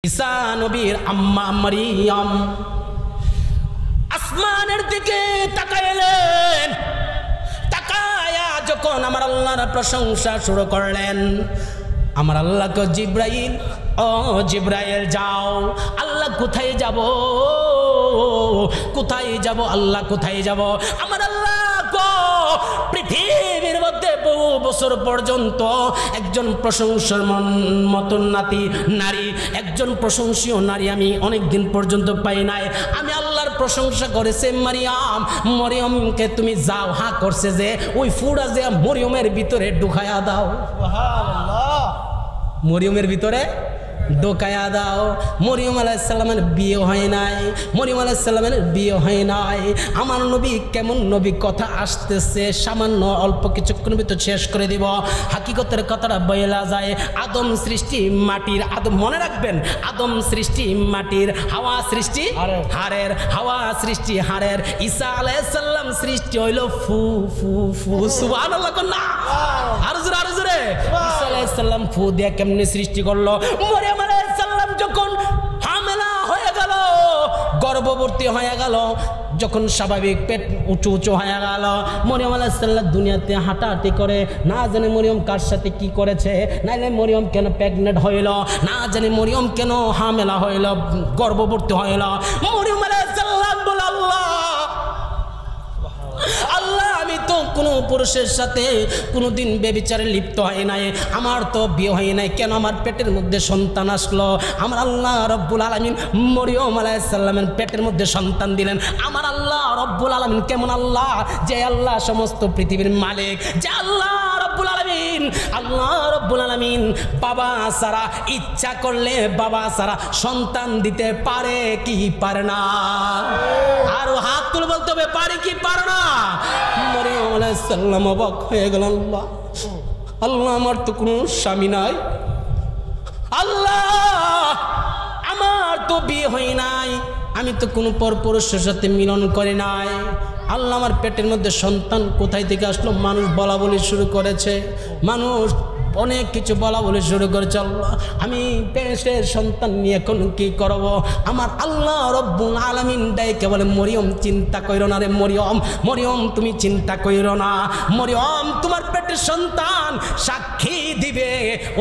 ঈসা নবীর আম্মা মারিয়াম আসমানের দিকে তাকাইলেন। তাকায়া যখন আমার আল্লাহর প্রশংসা শুরু করলেন, আমার আল্লাহকে জিব্রাইল, ও জিব্রাইল যাও, আল্লাহ কোথায় যাব, কোথায় যাব, আল্লাহ কোথায় যাব? আমার আল্লাহ পৃথিবীর মধ্যে বহু বছর পর্যন্ত একজন প্রশংসার মতন নারী, একজন প্রশংসীয় নারী আমি অনেক দিন পর্যন্ত পাই নাই। আমি আল্লাহর প্রশংসা করেছে মারিয়াম, মরিয়মকে তুমি যাও, হা করছে যে ওই ফুড়া যে মরিয়মের ভিতরে ঢুকায়া দাও, মরিয়মের ভিতরে ঢোকায়া দাও। মরিয়ম আলাইহিস সালামের বিয়ে হয় নাই, মরিয়ম আলাইহিস সালামের বিয়ে হয় নাই। আমার নবী কেমন নবী, কথা আসতেছে সামান্য অল্প কিছুক্ষণ ভিতর শেষ করে দিব। হাকিকতের কথাটা বইলা যায়। আদম সৃষ্টি মাটির, আদম মনে রাখবেন, আদম সৃষ্টি মাটির, হাওয়া সৃষ্টি হাড়ের, হাওয়া সৃষ্টি হাড়ের। ঈসা আলাইহিস সালাম সৃষ্টি হইল ফু ফু ফু। সুবহানাল্লাহ কন্যা আরো জোরে আরো জোরে। ঈসা আলাইহিস সালাম ফু দিয়ে কেমনে সৃষ্টি করলো? মরিয়ম আলাইহিস সালাম যখন হামেলা হয়ে গেল, গর্ভবতী হয়ে গেল, যখন স্বাভাবিক পেট উঁচু উঁচু হয়ে গেল, মরিয়ম আলাইহিস সালাম দুনিয়াতে হাঁটাহাঁটি করে, না জানে মরিয়ম কার সাথে কি করেছে, নাইলে মরিয়ম কেন প্রেগনেন্ট হইল, না জানে মরিয়ম কেন হামেলা হইল, গর্ভবতী হইল। মরিয়ম আলাইহিস সালাম বলে, আল্লাহ আমি তো কোনো পুরুষের সাথে কোনোদিন ব্যভিচারে লিপ্ত হয় নাই, আমার তো বিয়ে হয় নাই, কেন আমার পেটের মধ্যে সন্তান আসলো? আমার আল্লাহ রব্বুল আলামিন মরিয়ম আলাইহিস সালামের পেটের মধ্যে সন্তান দিলেন। আমার আল্লাহ রব্বুল আলামিন কেমন আল্লাহ, যে আল্লাহ সমস্ত পৃথিবীর মালিক, যে আল্লাহ রব্বুল আলামিন, আল্লাহ রব্বুল আলামিন বাবা সারা ইচ্ছা করলে বাবা সারা সন্তান দিতে পারে কি পারে না? আর হাত তুলে বলতে হবে পারে কি পারে না? মরিয়ম আলাইহিস সালাম অবাক হয়ে গেল, আল্লাহ আল্লাহ আমার তো কোনো স্বামী নাই, আল্লাহ আমার তো বিয়ে হয় নাই, আমি তো কোনো পরপুরুষের সাথে মিলন করে নাই, আল্লাহ আমার পেটের মধ্যে সন্তান কোথায় থেকে আসলো? মানুষ বলা বলি শুরু করেছে, মানুষ অনেক কিছু বলা বলে শুরু করেছে, আল্লাহ আমি পেটের সন্তান নিয়ে এখন কি করব? আমার আল্লাহ রব্বুল আলামিন ডাইকে বলে, মরিয়ম চিন্তা কইরো না রে মরিয়ম, মরিয়ম তুমি চিন্তা কইরো না, মরিয়ম তোমার পেটের সন্তান সাক্ষী দিবে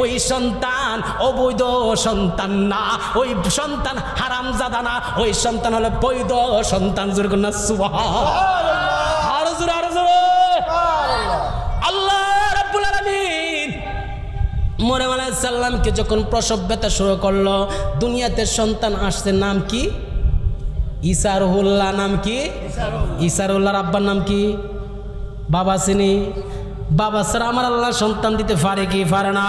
ওই সন্তান অবৈধ সন্তান না, ওই সন্তান হারামজাদা না, ওই সন্তান হলো বৈধ সন্তান। জোরে কন্যা সুবহানাল্লাহ, আরো জোরে আরো জোরে। আল্লাহ রাব্বুল আলামিন মরিয়ম আলাইহিস সালামকে যখন প্রসব ব্যথা শুরু করলো, দুনিয়াতে সন্তান আসছে, নাম কি? ঈসা রুহুল্লাহ। নাম কি? ঈসা রুহুল্লাহর আব্বার নাম কি? বাবা চিনি? বাবা ছাড়া আমার আল্লাহ সন্তান দিতে পারে কি পারে না?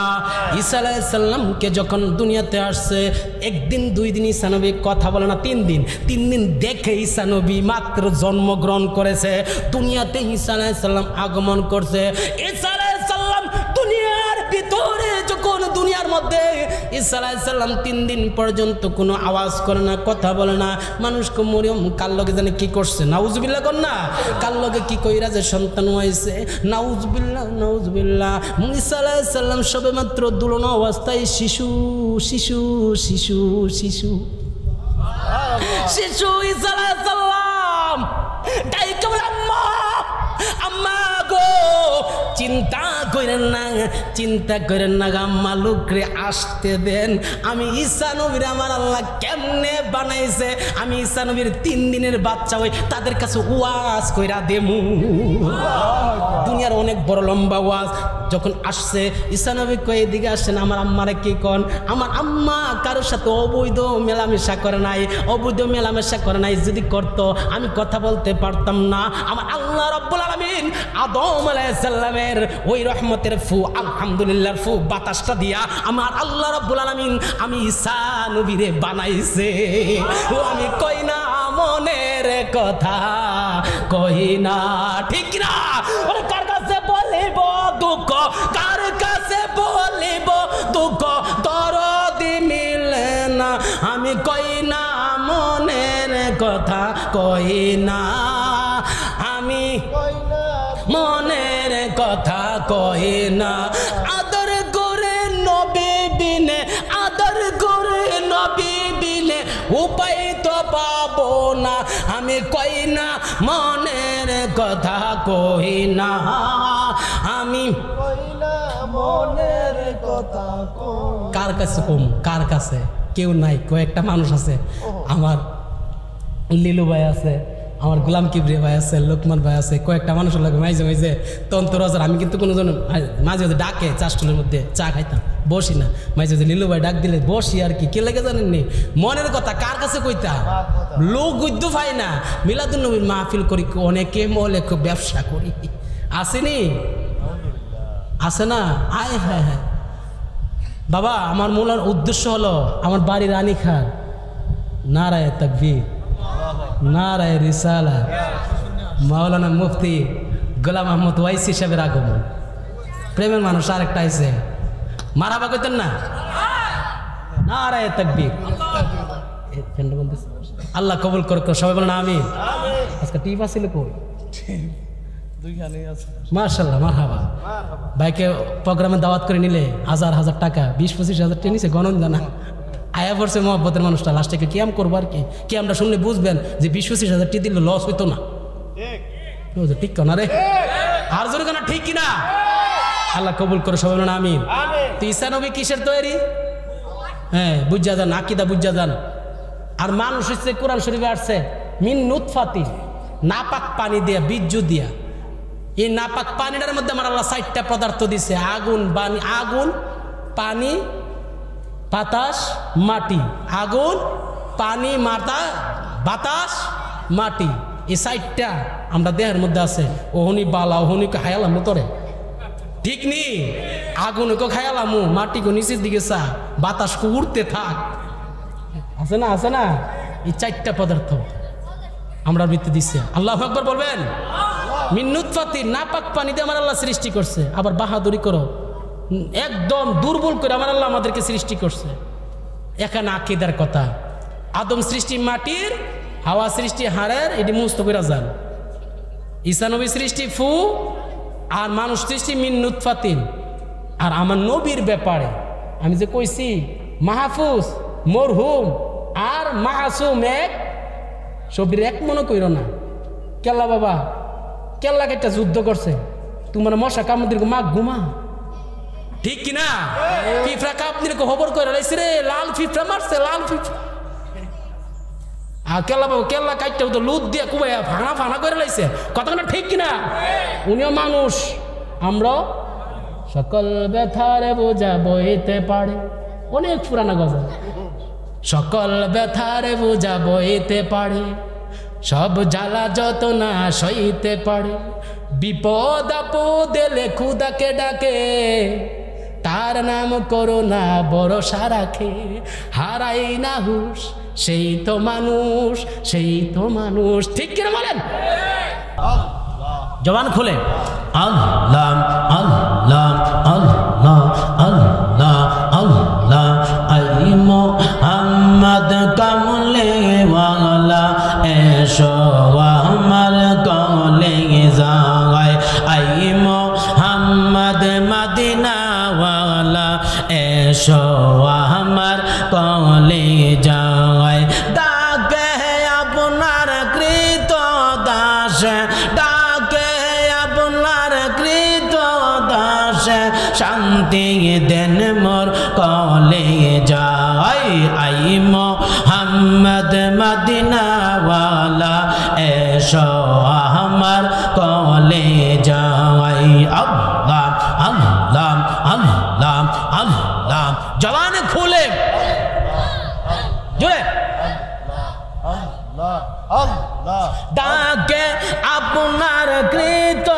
ঈসা আলাইহিস সালামকে যখন দুনিয়াতে আসছে, একদিন দুই দিন ঈসা নবী কথা বলে না, 3 দিন, 3 দিন দেখে ঈসা নবী মাত্র জন্মগ্রহণ করেছে, দুনিয়াতে ঈসা আলাইহিস সালাম আগমন করছে। ঈসা আলাইহিস সালাম দুনিয়ার ভিতরে যখন দুনিয়ার মধ্যে ঈসা আলাইহিস সালাম 3 দিন পর্যন্ত কোনো আওয়াজ করে না, কথা বলে না, মানুষকে মরিয়ম কার লগে জানে কি করছে, নাউজুবিল্লাহ কর না, কার লগে কি কইরা যে সন্তান হয়েছে, নাউজুবিল্লাহ নাউজুবিল্লাহ। ঈসা আলাইহিস সালাম সবে মাত্র দুলনা অবস্থায় শিশু শিশু শিশু শিশু শিশু ঈসা আলাইহিস সালাম ডাইকে বলে, আম্মা আম্মা গো, চিন্তা করেন না, চিন্তা করেন না আম্মা, লোকরে আসতে দেন, আমি ঈসা নবীর আমার আল্লাহ কেমনে বানাইছে, আমি ঈসা নবীর 3 দিনের বাচ্চা হই তাদের কাছে ওয়াজ কইরা দেমু। দুনিয়ার অনেক বড় লম্বা ওয়াজ যখন আসছে, ঈসা নবী কই এদিকে আসেন, আমার আম্মারে কি কন? আমার আম্মা কারোর সাথে অবৈধ মেলামেশা করে নাই, অবৈধ মেলামেশা করে নাই, যদি করতো আমি কথা বলতে পারতাম না। আমার আল্লাহ রব্বুল আলামিন আদম আলাইহিস সালামের ওই রহমতের ফু, আলহামদুলিল্লাহর ফু বাতাসটা দিয়া আমার আল্লাহ রব্বুল আলামিন আমি ঈসা নবীরে বানাইছে। ও আমি কই না মনের কথা, কই না, ঠিক না? ওরে কার কাছে বলিব দুঃখ, কার কাছে বলিব দুঃখ, দরদি মিলে না, আমি কই না মনের কথা, কই না আমি মনের কথা, কই না। আদর করে নবী বিনে, আদর করে নবী উপায় তো পাবো না, আমি কই না মনের কথা কই না, আমি মনের কথা কার কাছে কম, কার কাছে কেউ নাই, কয়েকটা মানুষ আছে, আমার লিলু ভাই আছে, আমার গোলাম কিবরিয়া ভাই আছে, লোকমান ভাই আছে, কয়েকটা মানুষের লাগে মাঝে মাঝে তন্ত্র আছে। আমি কিন্তু কোনো জন মাঝে মাঝে ডাকে চাষটুলের মধ্যে চা খাইতাম, বসি না, মাঝে মাঝে লিলু ভাই ডাক দিলে বসি আর কি, কে লেগে জানেননি, মনের কথা কার কাছে কইতা, লোক গুদ্দু পাই না, মিলাদুন নবীর মাহফিল করি, অনেকে মলে খুব ব্যবসা করি, আসেনি আছে না, আয় হ্যাঁ হ্যাঁ বাবা। আমার মূল উদ্দেশ্য হলো আমার বাড়ির রানী খান, নারায়ে তাকবীর, নারায়ে রিসালাত, মাওলানা মুফতি গোলাম আহমদ ওয়াইসি সাহেবের আগমন। প্রেমের মানুষ আরেকটা আইছে, মারহাবা কইতেন না, নারায়ে তাকবীর। আল্লাহ কবুল করুক, সবাই বলেন আমিন। আজকে টিপ আছিল কই, মাশাআল্লাহ মারহাবা। ভাইকে প্রোগ্রামে দাওয়াত করে নিলে হাজার হাজার টাকা, 20-25 হাজার টাকা নিছে, গণন জানা আয়া পড়ছে মহব্বতের মানুষটা। লাস্টে কিয়াম করবো আর কি, কিয়ামটা শুনলে বুঝবেন যে 20-25 হাজার টাকা দিলে লস হইতো না, ঠিক না রে, আর জোরে কেন ঠিক কিনা, আল্লাহ কবুল করে সবাই বলেন আমিন। তো ঈসা নবী কিসের তৈরি, হ্যাঁ বুঝা যান, আকিদা বুঝা যান। আর মানুষ হচ্ছে কোরআন শরীফে আসছে মিন নুতফাতি, নাপাক পানি দিয়া, বীর্য দিয়া। এই নাপাক পানিটার মধ্যে আমার আল্লাহ 4টা পদার্থ দিছে, আগুন আগুন পানি বাতাস মাটি, আগুন পানি বাতাস মাটি, এই 4টা আমরা দেহের মধ্যে আছে। ওহনি বালা ওহনিকে খায়ালাম তোরে, ঠিক নি, আগুনকে খায়ালামু, মাটিকে নিচের দিকে চা, বাতাসকে উড়তে থাক, আছে না, আছে না, এই 4টা পদার্থ আমরা বৃত্তি দিচ্ছে। আল্লাহু আকবার বলবেন। মিন নুতফাতি, নাপাক পানিতে আমার আল্লাহ সৃষ্টি করছে। আবার বাহাদুরি করো, একদম দুর্বল করে আমার আল্লাহ আমাদেরকে সৃষ্টি করছে। এখানে আকীদার কথা, আদম সৃষ্টি মাটির, হাওয়া সৃষ্টি হাড়ের, এটি মুস্ত করে যান। ঈসা নবী সৃষ্টি ফু, আর মানুষ সৃষ্টি মিন নুতফাতিন। আর আমার নবীর ব্যাপারে আমি যে কইছি মাহফুজ, মরহুম আর মাসুম এক, সবির এক মনে কইর না। কেল্লা বাবা, কেল্লাকে একটা যুদ্ধ করছে, তোমার মশা কামড় মা ঘুমা, ঠিক কিনা, ফিফরা কাপনির খবর করে লাইছে রে, লাল ফিফরা মারছে, লাল ফিফরা। আর কেল্লা বাবু কেল্লা কাটতে হতো লুদ দিয়ে কুবাই ভাঙা ফানা করে লাইছে, কথাটা ঠিক কিনা। উনিও মানুষ, আমরা সকল ব্যথারে বোঝা বইতে পারে, অনেক পুরানা গজল, সকল ব্যথারে বোঝা বইতে পারে, সব জ্বালা যত না সইতে পারে, বিপদ আপদ এলে খুদাকে ডাকে, তার নাম করোনা ভরসা রাখে, হারাই না হুশ সেই তো মানুষ, সেই তো মানুষ, ঠিক কিনা বলেন, জবান খুলে আল্লাহ আল্লাহ আল্লাহ আল্লাহ আল্লাহ, আই মুহাম্মদ কামলে ওয়ালা, এসো আমার কলে যাওয়ায়, আই মুহাম্মদ মদিনা ওয়ালা, এসো আমার কলে যাওয়ায়, ডাকে আপনার কৃত দাস, ডাকে আপনার কৃত দাস, শান্তি দেন মোর কলে যাই, আই মুহাম্মদ মদিনা ওয়ালা, এসো আমার কলে যাই, আল্লাহ আল্লাহ আল্লাহ আল্লাহ, জবান খুলে জোরে ডাকে আপনার কৃত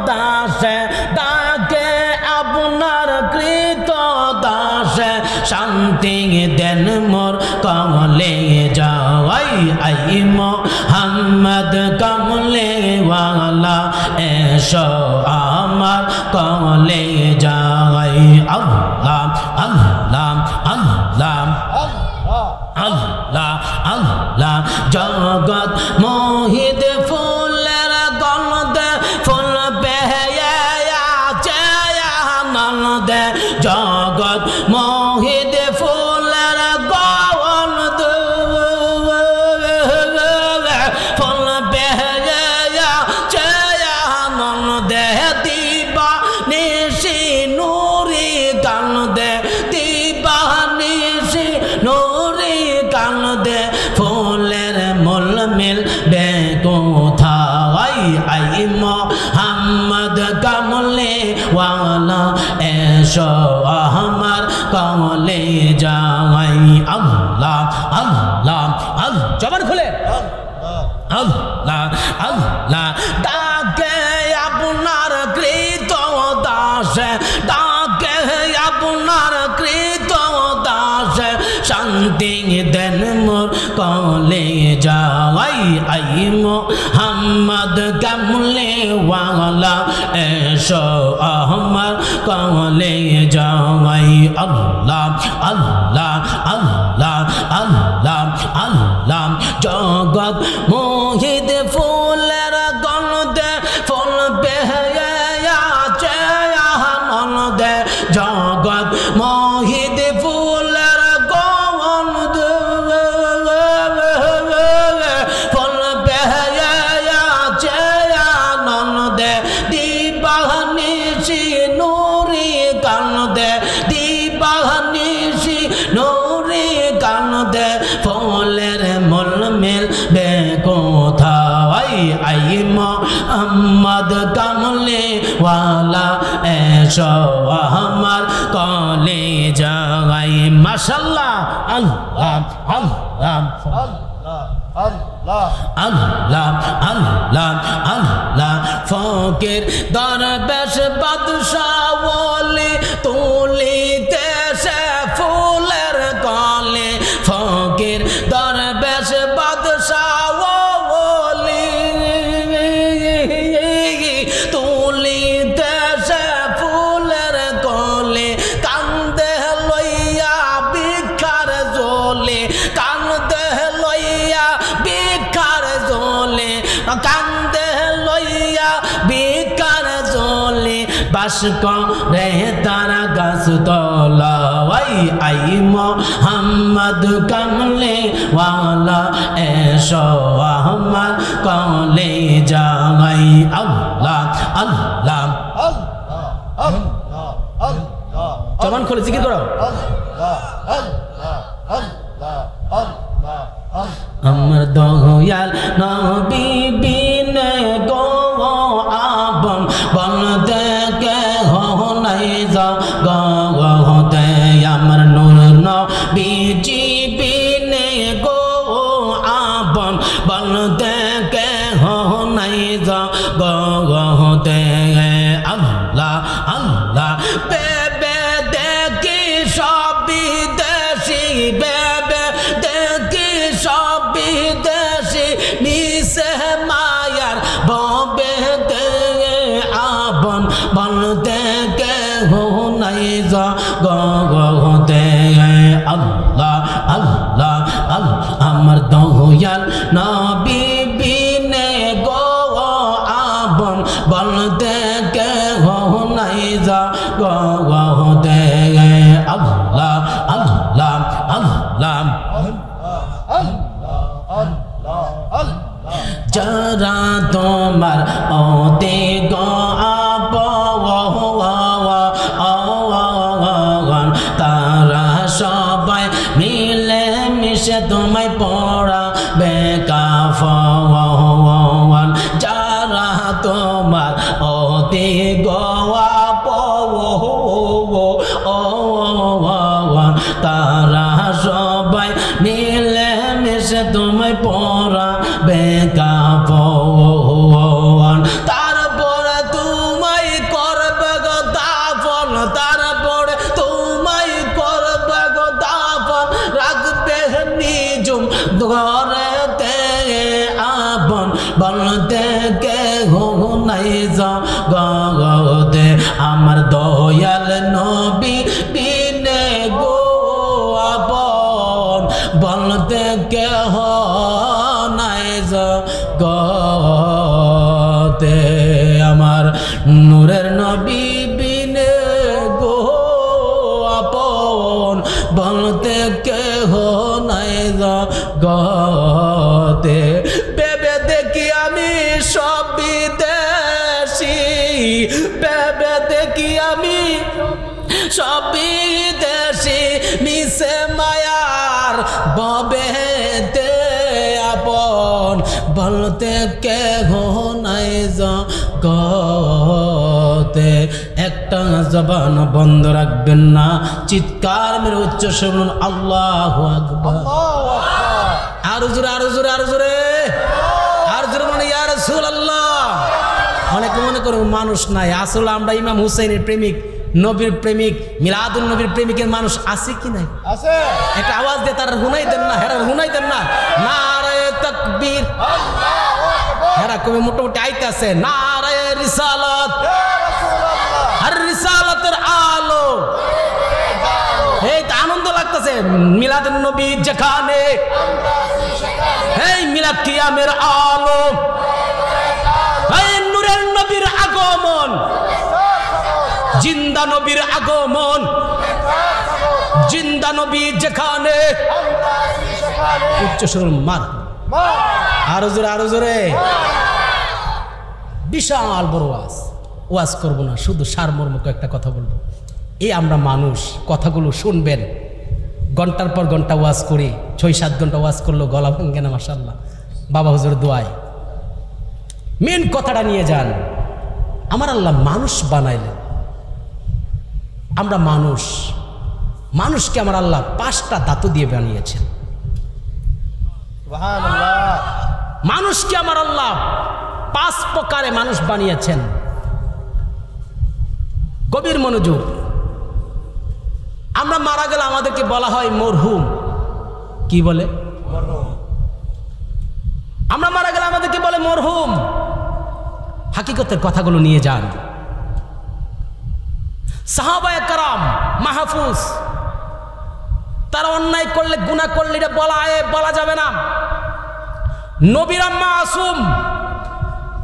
দাস, ডাকে আপনার কৃত দাস, শান্তি দেন মোর কমলে যাই, আই মুহাম্মদ কমলে ওয়ালা, এসো আমার কমলে যাই, আল্লাহ আল্লাহ আল্লাহ আল্লাহ আল্লাহ, জগৎ মোহিত ফুলের গন্ধে, ফুল পেয়ে আছে আনন্দে, জগৎ মোহিত ফুলের গন্ধে, কান্দে ফুলের মূল মিলবে কোথায় আই মোহাম্মদ কামলে ওয়ালা এসো আমার কমলে যাই আল্লাহ আল্লাহ আল্লাহ জবান খুলে আল্লাহ আল্লাহ ডাকে আপনার কৃত দাস ডাকে আপনার কৃত দাস শান্তি দেন মোর কলে যাই আই মোহাম্মদ কামলে ওয়ালা এসো আমার কলে যাই আল্লাহ আল্লাহ আল্লাহ আল্লাহ আল্লাহ জগৎ মোহিত ফুলের গন্ধে ফুল বেহাছে আনন্দে জগৎ মোহিত ফুলের গন্ধে ফুল বেহাছে আনন্দে দিবানিশি নুরি কান্দে দিবানিশি নুরি কান্দে ফুলের মূল মিলবে কোথায় আই মোহাম্মদ কামলে ওয়ালা এসো আমার কলে যাই মাশাআল্লাহ আল্লাহ আল্লাহ আল্লাহ আল্লাহ আল্লাহ আল্লাহ ফকির দরবেশ বাদশাহ ওলি তুলিতেছে ফুলের কলে ফকির দরবেশ বাদশাহ ওলি তুলিতেছে ফুলের কলে কান্দে লইয়া ভিক্ষার জলে কান্দে লইয়া ভিক্ষার জলে কান্দে লইয়া ভিক্ষার জলে বাস করে তারা গাছ তলায় আই মোহাম্মদ কামলে ওয়ালা এসো আমার কলে যাই আল্লাহ আল্লাহ জবান খুলে জিকির করো আমার দয়াল নবী বিনে গো আপন বলতে কে নাই যা গতে আমার নূর নবীজি বিনে গো আপন বলতে কে নাই যা গতে আল্লাহ আল্লাহ বেবে দেখি সব বিদেশি বেবে দেখি সব বিদেশি মিশে মায়ার ববে দে আপন বলতে কে নাই যা গতে আল্লাহ আল্লাহ আল্লাহ আমার দয়াল নবী বিনে গো আপন বলতে কে নাই যা গতে আল্লাহ আল্লাহ আল্লাহ যারা তোমার ওতে তারা সবাই মিলে মিশে তোমায় পড়া বেকাফন যারা তোমার ওতে তারা সবাই মিলে মিশে তোমায় পড়া বেকাফন তারপরে তোমায় করবে গো দাফন তারপরে তোমায় করবে গো দাফন রাখবে নিজুম ঘরেতে আপন বলতে কে নাই যা গতে আমার দয়াল নবী বিনে গো আপন বলতে কে নাই যা গতে আমার নূরের নবী বিনে গো আপন বলতে কে নাই যা গতে বেবে দেখি আমি সব বিদেশি বেবে দেখি আমি সব বিদেশি মিশে মায়ার ববেতে আপন বলতে কেহ নাই জগতে। একটা জবান বন্ধ রাখবেন না, চিৎকার মেরে উচ্চ শুনুন আল্লাহু আকবার। আরো জোরে আরো জোরে আরো জোরে আর জোরে মানে ইয়া রাসূলুল্লাহ। অনেকে মনে করে মানুষ নাই, আসলে আমরা ইমাম হুসাইনের প্রেমিক, নবীর প্রেমিক, মিলাদুন নবীর প্রেমিকের মানুষ আছে কি নাই? আছে। একটা আওয়াজ দিয়ে তারা হুনাই দেন না, হেরা হুনাই দেন না, নারায়ে তাকবীর আল্লাহু আকবার। হেরা কবে মোটামুটি আইতাছে নারায়ে রিসালাত আর রিসালাতের আলো, এই তো আনন্দ লাগতেছে। মিলাদুন নবী যেখানে, এই মিলাদ কিয়ামের আলো, এই নূরের নবীর আগমন, জিন্দা নবীর আগমন, জিন্দা নবী যেখানে, উচ্চ সুর মার আরো জোরে আরো জোরে। বিশাল বড় ওয়াজ করব না, শুধু সারমর্মক একটা কথা বলবো। এই আমরা মানুষ, কথাগুলো শুনবেন। ঘন্টার পর ঘন্টা ওয়াজ করি, 6-7 ঘন্টা ওয়াজ করলো গলা ভাঙ্গে না মাশাআল্লাহ, বাবা হুজুর দোয়ায়। মেন কথাটা নিয়ে যান। আমার আল্লাহ মানুষ বানাইলেন, আমরা মানুষ, মানুষকে আমার আল্লাহ 5টা ধাতু দিয়ে বানিয়েছেন। সুবহানাল্লাহ। মানুষকে আমার আল্লাহ 5 প্রকারে মানুষ বানিয়েছেন। গভীর মনোযোগ। আমরা মারা গেলে আমাদেরকে বলা হয় মরহুম। কি বলে? আমরা মারা গেলে আমাদেরকে বলে মরহুম। হাকিকতের কথাগুলো নিয়ে যান। সাহাবায়ে কেরাম মাহফুজ, তারা অন্যায় করলে, গুনাহ করলে এটা বলা যাবে না। নবীরা মাসুম,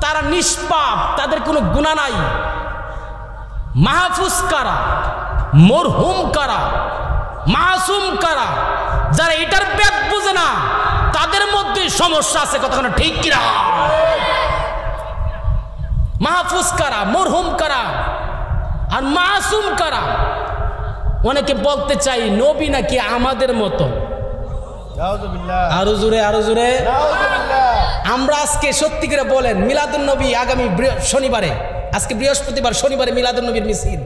তারা নিষ্পাপ, তাদের কোনো গুনাহ নাই। মাহফুজ কারা, মরহুম কারা, মাসুম কারা? যারা এটার ব্যাপ বুঝে না তাদের মধ্যে সমস্যা আছে। কতক্ষণ ঠিক কিনা? মাহফুজ কারা, মরহুম কারা আর মাসুম কারা? অনেকে বলতে চাই নবী নাকি আমাদের মতো। আরো জোরে আরো জোরে। আমরা আজকে সত্যি করে বলেন, মিলাদুন নবী আগামী শনিবারে, আজকে বৃহস্পতিবার, শনিবারে মিলাদুন নবীর মিছিল,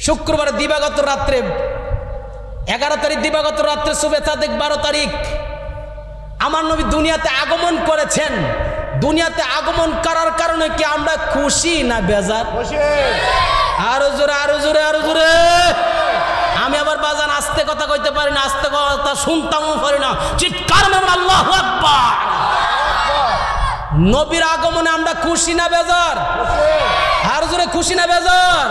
শুক্রবারে দিবাগত রাত্রে 11 তারিখ, দিবাগত রাত্রে শুভে সাদেক 12 তারিখ আমার নবী দুনিয়াতে আগমন করেছেন। দুনিয়াতে আগমন করার কারণে কি আমরা খুশি না বেজার? আরো জোরে আরো জোরে আরো জোরে। আমি আবার বাজান আস্তে কথা কইতে পারি না, আস্তে কথা শুনতামও পারি না, চিৎকার মেরে আল্লাহু আকবার। নবীর আগমনে আমরা খুশি না বেজার? আরো জোরে খুশি না বেজার?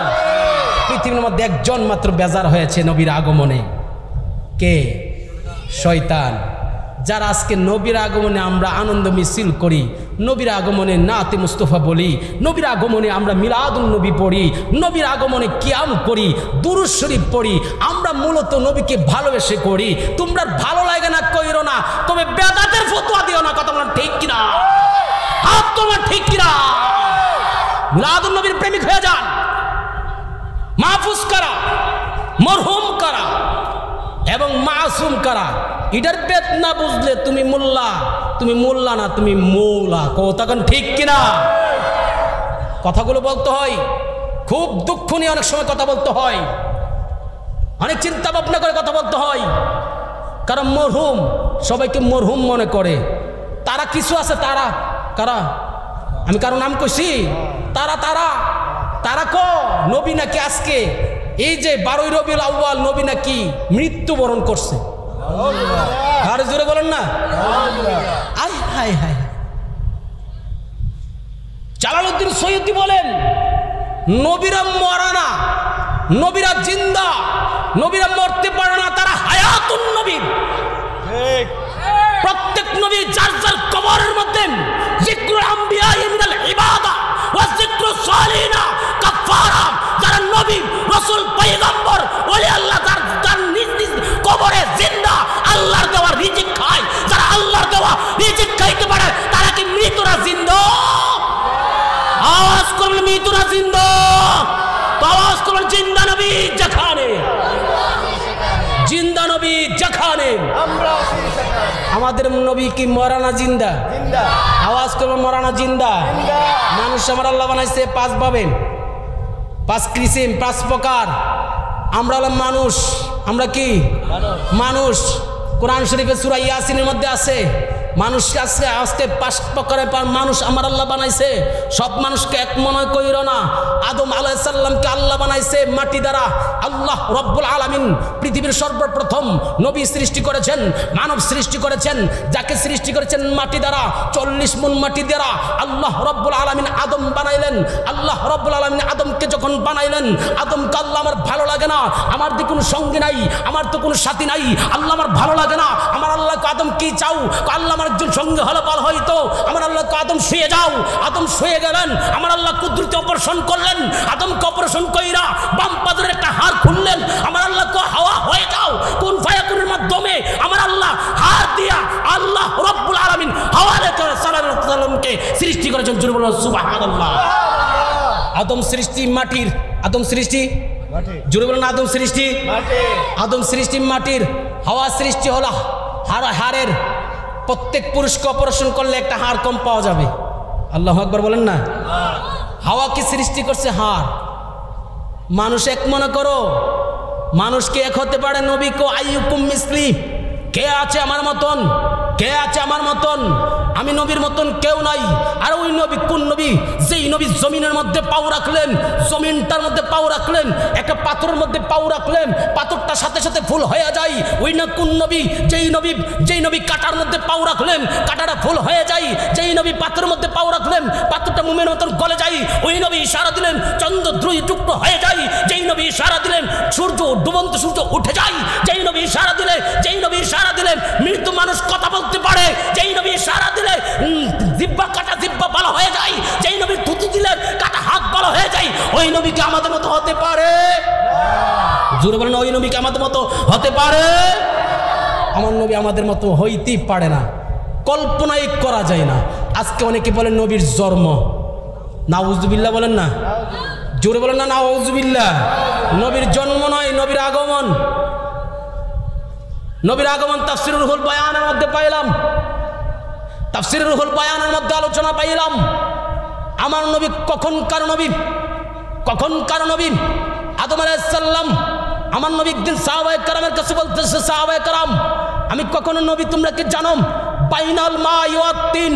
পৃথিবীর মধ্যে একজন মাত্র বেজার হয়েছে নবীর আগমনে। কে? শয়তান। যারা আজকে নবীর আগমনে আমরা আনন্দ মিছিল করি, নবীর আগমনে নাতে মুস্তফা বলি, নবীর আগমনে আমরা মিলাদুন নবী পড়ি, নবীর আগমনে কিয়াম করি, দুরূদ শরীফ পড়ি, আমরা মূলত নবীকে ভালোবেসে করি। তোমরা ভালো লাগে না কইরো না, তবে বেদাতের ফতোয়া দিও না। কথা বলেন ঠিক কিনা? হাত তোমার ঠিক কিনা? মিলাদুন নবীর প্রেমিক হয়ে যান। মাহফুজ কারা, মরহুম কারা এবং মাসুম কারা? এটার বেদ না বুঝলে তুমি মোল্লা, তুমি মোল্লা না, তুমি মৌলা। তখন ঠিক কিনা? কথাগুলো বলতে হয়, খুব দুঃখ নিয়ে অনেক সময় কথা বলতে হয়, অনেক চিন্তা ভাবনা করে কথা বলতে হয়। কারণ মরহুম, সবাইকে মরহুম মনে করে। তারা কিছু আছে, তারা কারা? আমি কারো নাম কইছি? তারা তারা তারা ক নবী নাকি আজকে এই যে 12 রবিউল আউয়াল নবী নাকি মৃত্যুবরণ করছে। আর জোরে বলেন না। আয় হায় হায়। জালালউদ্দিন সৈয়দী বলেন, নবীরা মরা না, নবীরা জিন্দা, নবীরা মরতে পারে না, তারা হায়াতুন নবী। প্রত্যেক নবী যার যার কবরের মধ্যে যিকরুল আম্বিয়া মিনাল ইবাদা ওয়া যিকরুস সালিহিনা কাফারা। যারা নবী, রাসূল, পয়গম্বর, ওলি আল্লাহ তার নিজ নিজ কবরে জিন্দা আল্লাহর দেওয়া রিজিক খায়। যারা আল্লাহর দেওয়া রিজিক খাইতে পারে তারা কি মৃতরা জিন্দা? আওয়াজ করলে মৃতরা জিন্দা। আওয়াজ করলে জিন্দা নবী যেখানে, জিন্দা নবী যেখানে। আমাদের নবী কি মরা না জিন্দা? আওয়াজ করবো মরা না জিন্দা? মানুষ আমার আল্লাহ বানাইছে পাঁচ ভাবে, পাঁচ কিসিম, পাঁচ প্রকার। আমরা হলাম মানুষ। আমরা কি মানুষ? কোরআন শরীফে সূরা ইয়াসিনের মধ্যে আছে মানুষ আজকে আজকে পাঁচ প্রকারের মানুষ আমার আল্লাহ বানাইছে। সব মানুষকে এক মনে কইরো না। আদম আলাইহিস সালামকে আল্লাহ বানাইছে মাটি দ্বারা। আল্লাহ রব্বুল আলামিন পৃথিবীর সর্বপ্রথম নবী সৃষ্টি করেছেন, মানব সৃষ্টি করেছেন। যাকে সৃষ্টি করেছেন মাটি দ্বারা, 40 মণ মাটি দ্বারা আল্লাহ রব্বুল আলামিন আদম বানাইলেন। আল্লাহ রব্বুল আলামিন আদমকে যখন বানাইলেন, আদমকে আল্লাহ আমার ভালো লাগে না, আমার তো কোনো সঙ্গী নাই, আমার তো কোনো সাথী নাই, আল্লাহ আমার ভালো লাগে না। আমার আল্লাহকে আদম কি চাও? আল্লাহ আমার একজন সঙ্গে হলে ভালো হইতো। আমার আল্লাহকে আদম শুয়ে যাও। আদম শুয়ে গেলেন। আমার আল্লাহ কুদরতি অপারেশন করলেন। আদমকে অপারেশন কইরা বাম পাদের একটা হাড় খুললেন। আমার আল্লাহকে হাওয়া হয়ে যাও কোন ফায়াকুনের মাধ্যমে আমার আল্লাহ হাড় দিয়া আল্লাহ রব্বুল আলামিন হাওয়ারে করে সাল্লাল্লাহু আলাইহি ওয়াসাল্লামকে সৃষ্টি করেছেন। জোরে বলুন সুবহানাল্লাহ। আদম সৃষ্টি মাটির, আদম সৃষ্টি মাটির। জোরে বলুন আদম সৃষ্টি মাটির। আদম সৃষ্টি মাটির। হাওয়া সৃষ্টি হলো হাড়ের। প্রত্যেক পুরুষকে অপারেশন করলে একটা হাড় কম পাওয়া যাবে। আল্লাহু আকবার বলেন না। হাওয়া কি সৃষ্টি করছে? হাড়। মানুষ এক মনে করো, মানুষকে এক হতে পারে? নবী কো আইয়ুকুম মিসলি, কে আছে আমার মতন? কে আছে আমার মতন? আমি নবীর মতন কেউ নাই। আর ওই নবী কোন নবী? যেই নবী জমিনের মধ্যে পাও রাখলেন, জমিনটার মধ্যে পাও রাখলেন, একটা পাথরের মধ্যে পাও রাখলেন, পাথরটার সাথে সাথে ফুল হয়ে যায়। ওই না কোন নবী? যেই নবী কাটার মধ্যে পাও রাখলেন, কাটাটা ফুল হয়ে যায়। যেই নবী পাথরের মধ্যে পাও রাখলেন, পাথরটা মোমের মতন গলে যায়। ওই নবী ইশারা দিলেন, চন্দ্র দুই টুকরো হয়ে যায়। যেই নবী ইশারা দিলেন, সূর্য ডুবন্ত সূর্য উঠে যায়। যেই নবী ইশারা দিলেন, মৃত্যু মানুষ কথা বলতে পারে। যেই নবী ইশারা দিলে জিহ্বা কাটা জিহ্বা ভালো হয়ে যায়। যেই নবী থুতু দিলে কাটা হাত ভালো হয়ে যায়। ওই নবীকে আমাদের মতো হতে পারে? জোরে বলেন, ওই নবীকে আমাদের মতো হতে পারে? আমার নবী আমাদের মতো হইতেই পারে না, কল্পনাই করা যায় না। আজকে অনেকে বলেন নবীর জন্ম, নাউজুবিল্লাহ বলেন না, জোরে বলেন না নাউজুবিল্লাহ। নবীর জন্ম নয়, নবীর আগমন। নবীর আগমন তাফসীরুল রুহুল বায়ানের মধ্যে পাইলাম, তাফসীরুল রুহুল বায়ানের মধ্যে আলোচনা পাইলাম। আমার নবী কখনকার নবী, কখনকার নবী আদম আলাইহিস সালাম। আমার নবী একদিন সাহাবায়ে কেরামের কাছে বলতেছে, সাহাবায়ে কেরাম আমি কখনো নবী, তোমরা কি জানো বাইনাল মা ওয়াত তিন,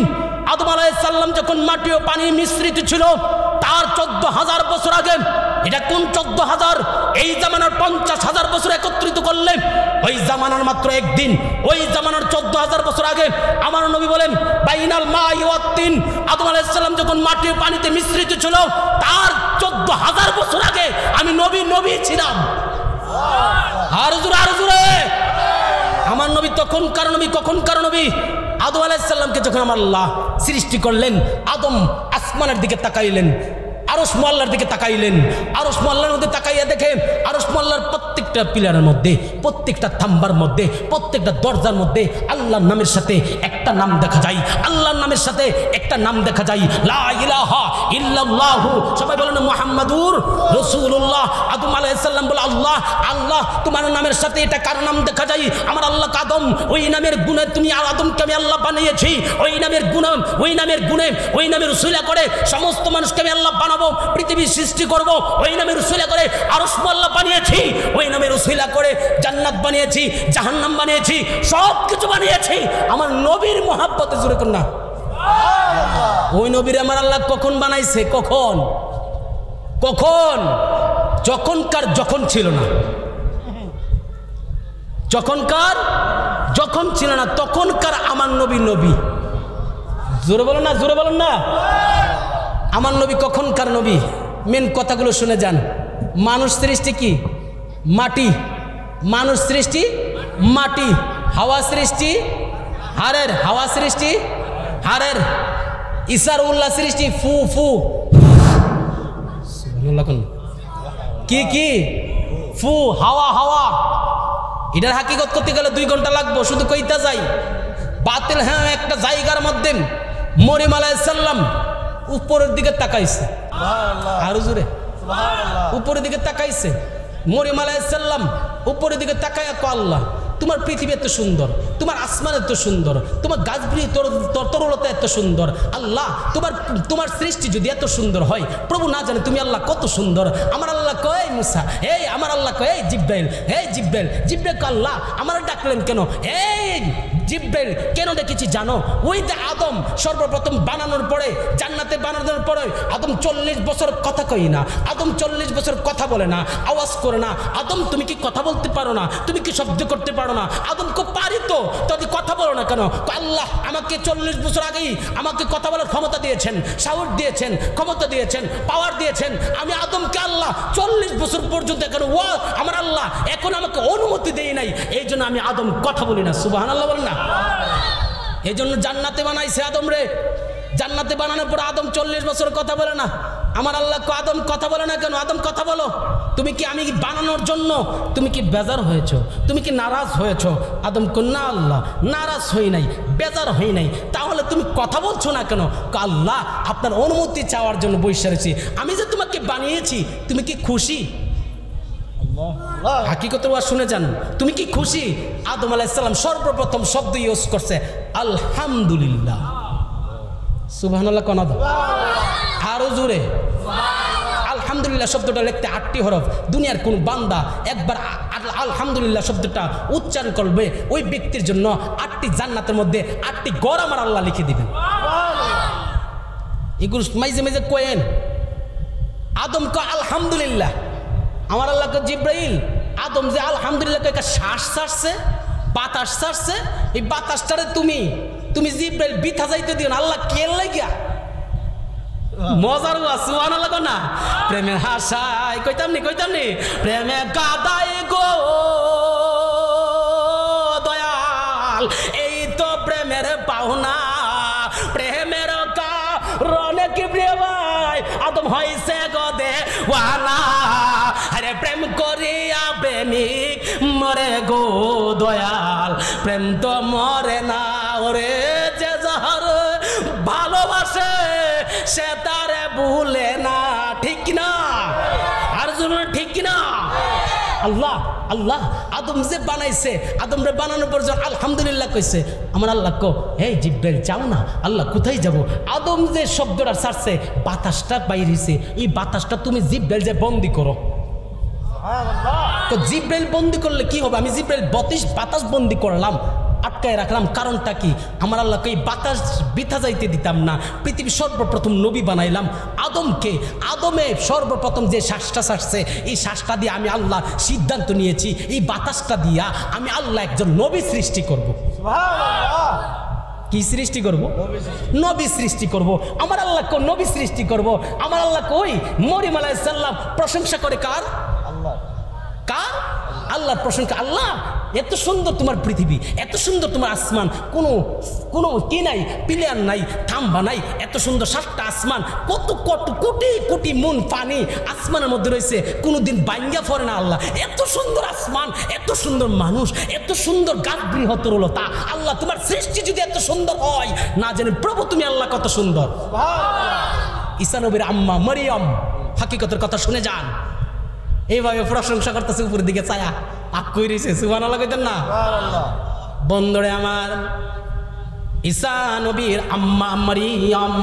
আদম আলাইহিস সালাম যখন মাটি ও পানি মিশ্রিত ছিল তার 14,000 বছর আগে। এটা কোন 14,000? এই জামানার 50,000 বছর একত্রিত করলে ওই জামানার মাত্র একদিন। ওই জামানার 14,000 বছর আগে আমার নবী বলেন বাইনাল মা ওয়াত তিন, আদম আলাইহিস সালাম যখন মাটি ও পানিতে মিশ্রিত ছিল তার 14,000 বছর আগে আমি নবী ছিলাম। আর জোরে আমার নবী তখনকার নবী, কখনকার নবী। আদম আলাইহিস সালামকে যখন আমার আল্লাহ সৃষ্টি করলেন, আদম আসমানের দিকে তাকাইলেন, আরশ মোয়াল্লার দিকে তাকাইলেন। আরশ মোয়াল্লার মধ্যে তাকাইয়া দেখে আরশ মোয়াল্লার প্রত্যেকটা পিলারের মধ্যে, প্রত্যেকটা থাম্বার মধ্যে, প্রত্যেকটা দরজার মধ্যে আল্লাহর নামের সাথে একটা নাম দেখা যায়। আল্লাহর নামের সাথে একটা নাম দেখা যায়, লা ইলাহা ইল্লাল্লাহু। সবাই বলেন মুহাম্মাদুর রাসূলুল্লাহ। আদম আলাইহিস সালাম বলে আল্লাহ, আল্লাহ তোমার নামের সাথে এটা কার নাম দেখা যায়? আমার আল্লাহ আদম, ওই নামের গুণে তুমি আদমকে আমি আল্লাহ বানিয়েছি। ওই নামের গুণে, ওই নামের গুণে, ওই নামের উসিলা করে সমস্ত মানুষকে আমি আল্লাহ বানাবো, পৃথিবী সৃষ্টি করব। ওই নামের উসিলা করে আরশ মোয়াল্লা বানিয়েছি। ওই নামের উসিলা করে জান্নাত বানিয়েছি, জাহান্নাম বানিয়েছি, সব কিছু বানিয়েছি আমার নবীর মহাব্বতে। জোরে কর না সুবহানাল্লাহ। ওই নবীর আমার আল্লাহ কখন বানাইছে? কখন? কখন? যখনকার যখন ছিল না, যখনকার যখন ছিল না, তখনকার আমার নবী নবী। জোরে বলেন না, জোরে বলেন না। আমার নবী কখনকার নবী। মেন কথাগুলো শুনে যান। মানুষ সৃষ্টি কি? মাটি। মানুষ সৃষ্টি মাটি। হাওয়া সৃষ্টি হাড়ের। হাওয়া সৃষ্টি হাড়ের। ইসার উল্লাহ সৃষ্টি ফু ফু। কি কি? ফু, হাওয়া হাওয়া। এটার হাকিকত করতে গেলে 2 ঘন্টা লাগবো, শুধু কইতা যাই বাতিল। হ্যাঁ, একটা জায়গার মধ্যে মরিয়ম আলাইহিস সালাম উপরের দিকে তাকাইছে, আরো জোরে উপরের দিকে তাকাইছে। মরিয়ম আলাইহিস সালাম উপরের দিকে তাকায়া কো আল্লাহ, তোমার পৃথিবী এত সুন্দর, তোমার আসমান এত সুন্দর, তোমার গাছগুলি তরলতা এত সুন্দর। আল্লাহ তোমার সৃষ্টি যদি এত সুন্দর হয়, প্রভু না জানে তুমি আল্লাহ কত সুন্দর। আমার আল্লাহ কয় মুসা, এই আমার আল্লাহ কয় এই জিব্রাইল, এই জিব্রাইল, জিব্রাইল আল্লাহ আমার ডাকলেন কেন? এই জিব্রাইল কেন ডেকেছি জানো? ওই যে আদম সর্বপ্রথম বানানোর পরে, জান্নাতে বানানোর পরে আদম 40 বছর কথা কই না, আদম 40 বছর কথা বলে না, আওয়াজ করে না। আদম তুমি কি কথা বলতে পারো না? তুমি কি শব্দ করতে পারো না? আদম কো পারি তো, তুমি কথা বলো না কেন? আল্লাহ আমাকে 40 বছর আগেই আমাকে কথা বলার ক্ষমতা দিয়েছেন, সাহস দিয়েছেন, ক্ষমতা দিয়েছেন, পাওয়ার দিয়েছেন। আমি আদমকে আল্লাহ 40 বছর পর্যন্ত এখন আমার আল্লাহ এখন আমাকে অনুমতি দেয় নাই, এই জন্য আমি আদম কথা বলি না। সুবহানাল্লাহ বলেন না? এই জন্য জান্নাতে বানাইছে আদম রে। জান্নাতে বানানোর পর আদম 40 বছর কথা বলে না। আমার আল্লাহ আদম কথা বলে না কেন? আদম কথা বলো। তুমি কি আমি বানানোর জন্য তুমি কি বেজার হয়েছো? তুমি কি নারাজ হয়েছো? আদম না আল্লাহ নারাজ হই নাই, বেজার হই নাই। তাহলে তুমি কথা বলছো না কেন? আল্লাহ আপনার অনুমতি চাওয়ার জন্য বসে রয়েছি। আমি যে তোমাকে বানিয়েছি, তুমি কি খুশি? হাকিকত শুনে যান, তুমি কি খুশি? আদম আলাইহিস সালাম সর্বপ্রথম শব্দ ইউজ করছে আলহামদুলিল্লাহ। সুবহানাল্লাহ কোন আরো জোরে আলহামদুলিল্লাহ শব্দটা লিখতে 8টি হরফ। দুনিয়ার কোন বান্দা একবার আলহামদুলিল্লাহ শব্দটা উচ্চারণ করবে, ওই ব্যক্তির জন্য 8টি জান্নাতের মধ্যে 8টি ঘর আমার আল্লাহ লিখে দিবেন। এগুলো মাইজে মাইজে কোয়েন। আদম ক আলহামদুলিল্লাহ, আমার আল্লাহ ক জিব্রাইল, আদম যে আলহামদুলিল্লাহ একটা শ্বাস ছাড়ছে, বাতাস ছাড়ছে, এই বাতাসটারে তুমি জিব্রাইল বিথা যাইতে দিও না। আল্লাহ কে লাগিয়া মজার সুবহানাল্লাহ না? প্রেমের হাসায় কইতাম নি প্রেমে গাদাই গো দয়াল, এই তো প্রেমের পাওনা, প্রেমের কারণে কি ভাই আদম হইছে গো দেওয়ানা। আরে প্রেম করিয়া প্রেমিক মরে গো দয়াল, প্রেম তো মরে না। ওরে যে যাহার ভালোবাসে সে তারে ভুলে না, ঠিক না? আর ঠিক না? আল্লাহ আদম যে বানাইছে, আদম রে বানানোর পর যখন আলহামদুলিল্লাহ কইছে, আমার আল্লাহ কো এই জিব্রাইল যাও না। আল্লাহ কোথায় যাব? আদম যে শব্দটা ছাড়ছে, বাতাসটা বাইর হইছে, এই বাতাসটা তুমি জিব্রাইল যে বন্দি করো। তো জিব্রাইল বন্দি করলে কি হবে? আমি জিব্রাইল বাতাস বন্দি করলাম, আটকায় রাখলাম। কারণটা কি? আমার আল্লাহকে এই বাতাস বৃথা যাইতে দিতাম না। পৃথিবীর সর্বপ্রথম নবী বানাইলাম আদমকে। আদমে সর্বপ্রথম যে শ্বাসটা ছাড়ছে, এই শ্বাসটা দিয়ে আমি আল্লাহ সিদ্ধান্ত নিয়েছি, এই বাতাসটা দিয়া আমি আল্লাহ একজন নবী সৃষ্টি করব। কি সৃষ্টি করব? নবী সৃষ্টি করব। আমার আল্লাহকে নবী সৃষ্টি করব। আমার আল্লাহকে ওই মরিয়ম আলাইহিস সালাম প্রশংসা করে কার? কার? আল্লাহর প্রশংসা। আল্লাহ এত সুন্দর তোমার পৃথিবী, এত সুন্দর তোমার আসমান, কোনো কি নাই, প্লেয়ার নাই, থাম্বা নাই, এত সুন্দর 7টা আসমান, কত কোটি কোটি মন পানি আসমানের মধ্যে রয়েছে, কোনোদিন বাইঙ্গা পড়ে না। আল্লাহ এত সুন্দর আসমান, এত সুন্দর মানুষ, এত সুন্দর গাছ বৃহত্তরলতা। আল্লাহ তোমার সৃষ্টি যদি এত সুন্দর হয়, না জানি প্রভু তুমি আল্লাহ কত সুন্দর। ঈসা নবীর আম্মা মরিয়ম হাকিকতের কথা শুনে যান। এইভাবে প্রশংসা করতেছে, উপরের দিকে ছায়া আক কই রইছে। সুবহানাল্লাহ কইতেন না? বন্ধুরে আমার, ঈসা নবীর আম্মা মরিয়ম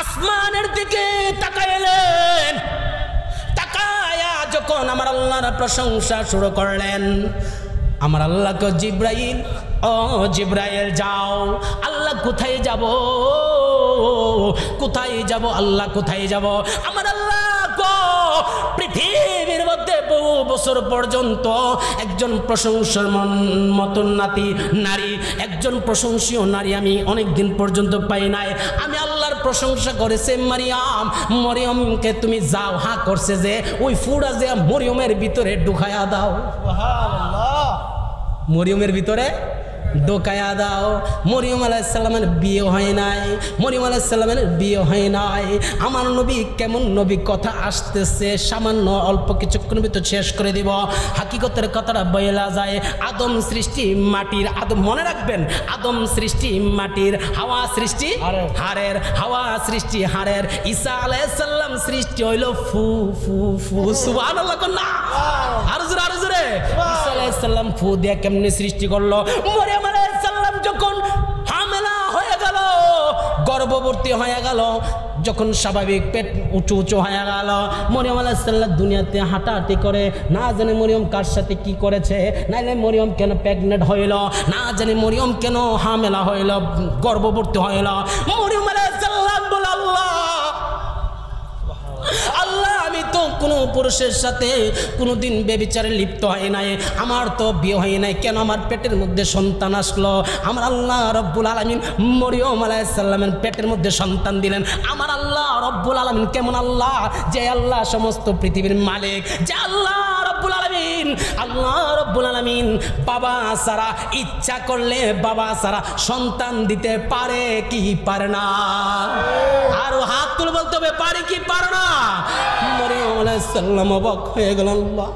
আসমানের দিকে তাকাইলেন। তাকায়া যখন আমার আল্লাহর প্রশংসা শুরু করলেন, আমার আল্লাহকে জিব্রাইল, ও জিব্রাইল যাও। আল্লাহ কোথায় যাব? কোথায় যাব? আল্লাহ কোথায় যাব? আমার আল্লাহ পৃথিবীর মধ্যে বহু বছর পর্যন্ত একজন প্রশংসার মতন নারী, একজন প্রশংসীয় নারী আমি অনেক দিন পর্যন্ত পাই নাই। আমি আল্লাহর প্রশংসা করেছে মরিয়মকে তুমি যাও, হা করছে যে ওই ফুড়া যে মরিয়মের ভিতরে ঢুকায়া দাও। মরিয়মের ভিতরে ঢোকায়া দাও। মরিয়ম আলাইহিস সালামের বিয়ে হয় নাই, মরিয়ম আলাইহিস সালামের বিয়ে হয় নাই। আমার নবী কেমন নবী, কথা আসতেছে, সামান্য অল্প কিছুক্ষণ ভিতর শেষ করে দিব। হাকিকতের কথাটা বলা যায়, আদম সৃষ্টি মাটির, আদম মনে রাখবেন, আদম সৃষ্টি মাটির, হাওয়া সৃষ্টি হাড়ের, হাওয়া সৃষ্টি হাড়ের, ঈসা আলাইহিস সালাম সৃষ্টি হইল ফু ফু ফু। সুবহানাল্লাহ না? আর জোরে ঈসা আলাইহিস সালাম ফু দিয়ে কেমনে সৃষ্টি করলো। মরিয়ম আলাইহিস সালাম যখন হামেলা হয়ে গেল, গর্ভবতী হয়ে গেল, যখন স্বাভাবিক পেট উঁচু উঁচু হয়ে গেল, মরিয়ম আলাইহিস সালাম দুনিয়াতে হাঁটাহাঁটি করে, না জানে মরিয়ম কার সাথে কি করেছে, নাইলে মরিয়ম কেন প্রেগনেন্ট হইল, না জানি মরিয়ম কেন হামেলা হইল, গর্ভবতী হইল। মরিয়ম আলাইহিস সালাম বলে, আল্লাহ আমি তো কোনো পুরুষের সাথে কোনোদিন ব্যভিচারে লিপ্ত হয় নাই, আমার তো বিয়ে হয় নাই, কেন আমার পেটের মধ্যে সন্তান আসলো? আমার আল্লাহ রব্বুল আলামিন মরিয়ম আলাইহিস সালামের পেটের মধ্যে সন্তান দিলেন। আমার আল্লাহ রব্বুল আলামিন কেমন আল্লাহ, যে আল্লাহ সমস্ত পৃথিবীর মালিক, যে আল্লাহ রব্বুল আলামিন, আল্লাহ রব্বুল আলামিন বাবা সারা ইচ্ছা করলে বাবা সারা সন্তান দিতে পারে কি পারে না? আরো হাত তুলে বলতে হবে, পারে কি পারে না? মরিয়ম আলাইহিস সালাম অবাক হয়ে গেল, আল্লাহ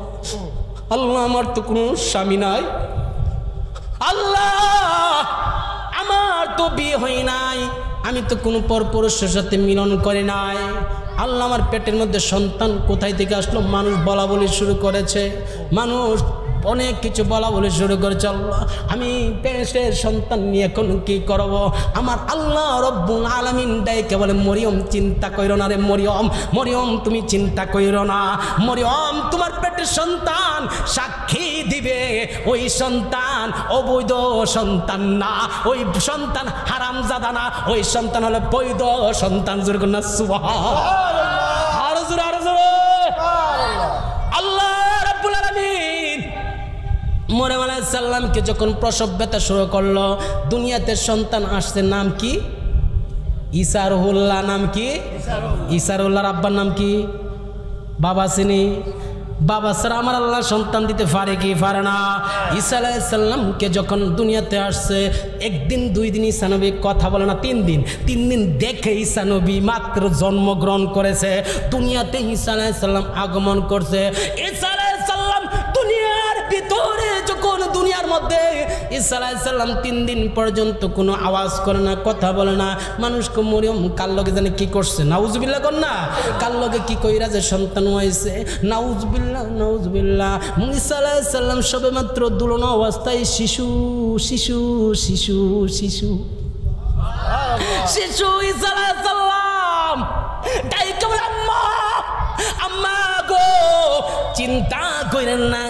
আল্লাহ আমার তো কোনো স্বামী নাই, আল্লাহ আমার তো বিয়ে হয় নাই, আমি তো কোনো পরপুরুষের সাথে মিলন করে নাই, আল্লাহ আমার পেটের মধ্যে সন্তান কোথায় থেকে আসলো? মানুষ বলা বলি শুরু করেছে, মানুষ অনেক কিছু বলা বলি শুরু করেছে, আল্লাহ আমি পেটের সন্তান নিয়ে এখন কি করব? আমার আল্লাহ রব্বুল আলামিন ডাইকে বলে, মরিয়ম চিন্তা কইরো না রে মরিয়ম, মরিয়ম তুমি চিন্তা কইরো না, মরিয়ম তোমার পেটের সন্তান সাক্ষী দিবে, ওই সন্তান অবৈধ সন্তান না, ওই সন্তান হারামজাদা না, ওই সন্তান হলো বৈধ সন্তান। জোরে করুন না সুবহানাল্লাহ, আরো জোরে আরো জোরে। আল্লাহ রাব্বুল আলামিন মরিয়ম আলাইহিস সালামকে যখন প্রসব ব্যথা শুরু করলো, দুনিয়াতে সন্তান আসছে, নাম কি? ঈসা রুহুল্লাহ। নাম কি? ঈসা রুহুল্লাহর আব্বার নাম কি? বাবা চিনি? বাবা ছাড়া আমার আল্লাহ সন্তান দিতে পারে কি পারে না? ঈসা আলাইহিস সালামকে যখন দুনিয়াতে আসছে, একদিন দুই দিন ঈসা নবী কথা বলে না, 3 দিন, 3 দিন দেখে ঈসা নবী মাত্র জন্মগ্রহণ করেছে, দুনিয়াতে ঈসা আলাইহিস সালাম আগমন করছে। ঈসা আলাইহিস সালাম দুনিয়ার ভিতরে যখন দুনিয়ার মধ্যে ঈসা আলাইহিস সালাম 3 দিন পর্যন্ত কোনো আওয়াজ করে না, কথা বলে না, মানুষকে মরিয়ম কার লগে জানে কি করছে, নাউজুবিল্লাহ কর না, কার লগে কি কইরা যে সন্তান হয়েছে, নাউজুবিল্লাহ নাউজুবিল্লাহ। ঈসা আলাইহিস সালাম সবে মাত্র দুলন অবস্থায় শিশু শিশু শিশু শিশু শিশু ঈসা আলাইহিস সালাম ডাইকে বলে, আম্মা আম্মা গো, চিন্তা করেন না,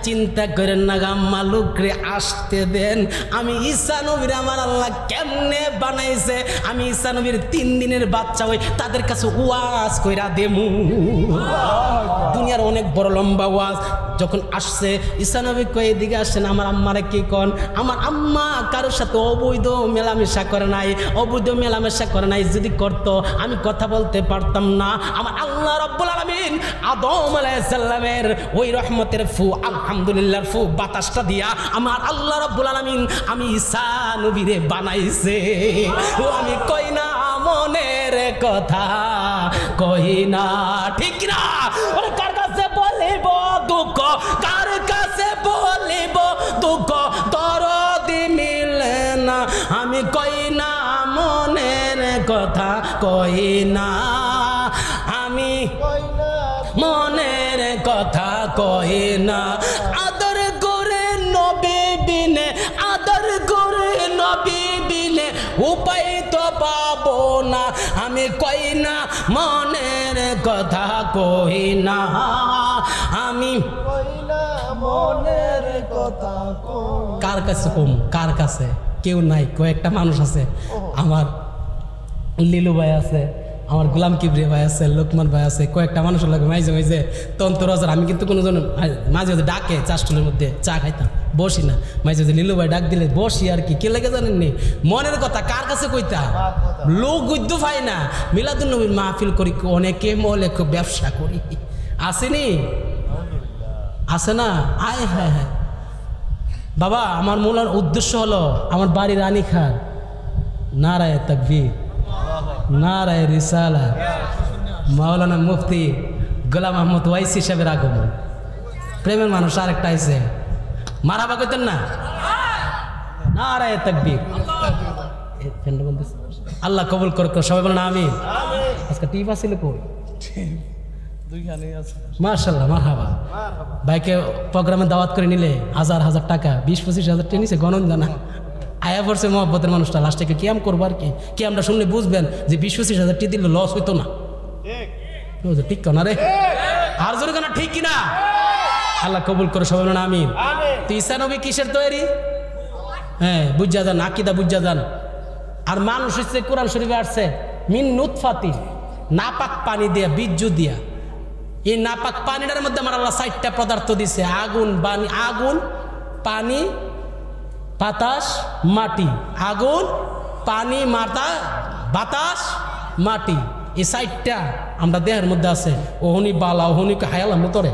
চিন্তা করেন না আম্মা, লোকরে আসতে দেন, আমি ঈসা নবীর আমার আল্লাহ কেমনে বানাইছে, আমি ঈসা নবীর 3 দিনের বাচ্চা হই, তাদের কাছে ওয়াজ কইরা দেমু। দুনিয়ার অনেক বড় লম্বা ওয়াজ যখন আসছে, ঈসা নবী কই এদিকে আসেন, আমার আম্মারে কি কন? আমার আম্মা কারোর সাথে অবৈধ মেলামেশা করে নাই, অবৈধ মেলামেশা করে নাই, যদি করতো আমি কথা বলতে পারতাম না। আমার আল্লাহ রাব্বুল আলামিন আদম আলাইহিস সালামের ওই রহমতের ফু, আলহামদুলিল্লাহর ফু বাতাসটা দিয়া আমার আল্লাহ রাব্বুল আলামিন আমি ঈসা নবীরে বানাইছে। ও আমি কই না মনের কথা, কই না, ঠিক না? ওরে কার কাছে বলিব দুঃখ, কার কাছে বলিব দুঃখ, দরদি মিলে না, আমি কই না মনের কথা, কই না আমি মনের কথা, কই না। আদর করে নবী বিনে, আদর করে নবী বিনে উপায় তো পাবো না, আমি কই না মনের কথা, কই না আমি মনের কথা। কার কাছে কম? কার কাছে? কেউ নাই, কয়েকটা মানুষ আছে, আমার লিলু ভাই আছে, আমার গোলাম কিবরি ভাই আছে, লোকমান ভাই আছে, কয়েকটা মানুষ লাগে মাঝে মাঝে তন্ত্ররাজার। আমি কিন্তু কোনো জন মাঝে মাঝে ডাকে চাষটুলের মধ্যে চা খাইতাম, বসি না, মাঝে মাঝে লিলু ভাই ডাক দিলে বসি আর কি, কে লাগে জানেননি? মনের কথা কার কাছে কইতা? লোক গুদ্দু পাই না, মিলাদুন নবীর মাহফিল করি, অনেকে মলে ব্যবসা করি, আসেনি? আছে না? আয় হ্যাঁ হ্যাঁ বাবা, আমার মূল উদ্দেশ্য হলো আমার বাড়ি রানীখার, নারায়ে তাকবীর, নারায়ে রিসালাত, মাওলানা মুফতি গোলাম আহমদ ওয়াইসি সাহেবের আগমন। প্রেমের মানুষ আরেকটা আইছে, মারহাবা কইতেন না? নারায়ে তাকবীর। আল্লাহ কবুল করুক, সবাই বলেন আমিন। আজকে টিপ আসিল কই? মাশাআল্লাহ, মারহাবা। ভাইকে প্রোগ্রামে দাওয়াত করে নিলে হাজার হাজার টাকা, 20-25 হাজার টাকা নিছে, গণন জানা আয়া পড়ছে মহব্বতের মানুষটা। লাস্টে কি কিয়াম করবো আর কি, কি আমরা শুনলে বুঝবেন যে 20-25 হাজার টাকা দিলে লস হইতো না। ঠিক না রে? আর জোরে কেনা ঠিক কিনা? আল্লাহ কবুল করে সবাই বলেন আমিন। তো ঈসা নবী কিসের তৈরি? হ্যাঁ, বুঝা যান, আকিদা বুঝা যান। আর মানুষ হচ্ছে কোরআন শরীফে আসছে মিন নুতফাতি, নাপাক পানি দিয়া, বীর্য দিয়া। এই নাপাক পানিটার মধ্যে আমার আল্লাহ 4টা পদার্থ দিছে, আগুন, আগুন, পানি, বাতাস, মাটি। আগুন, পানি, বাতাস, মাটি, এই 4টা আমরা দেহের মধ্যে আছে। ওহনি বালা, ওহনিকে হায়ালাম তোরে,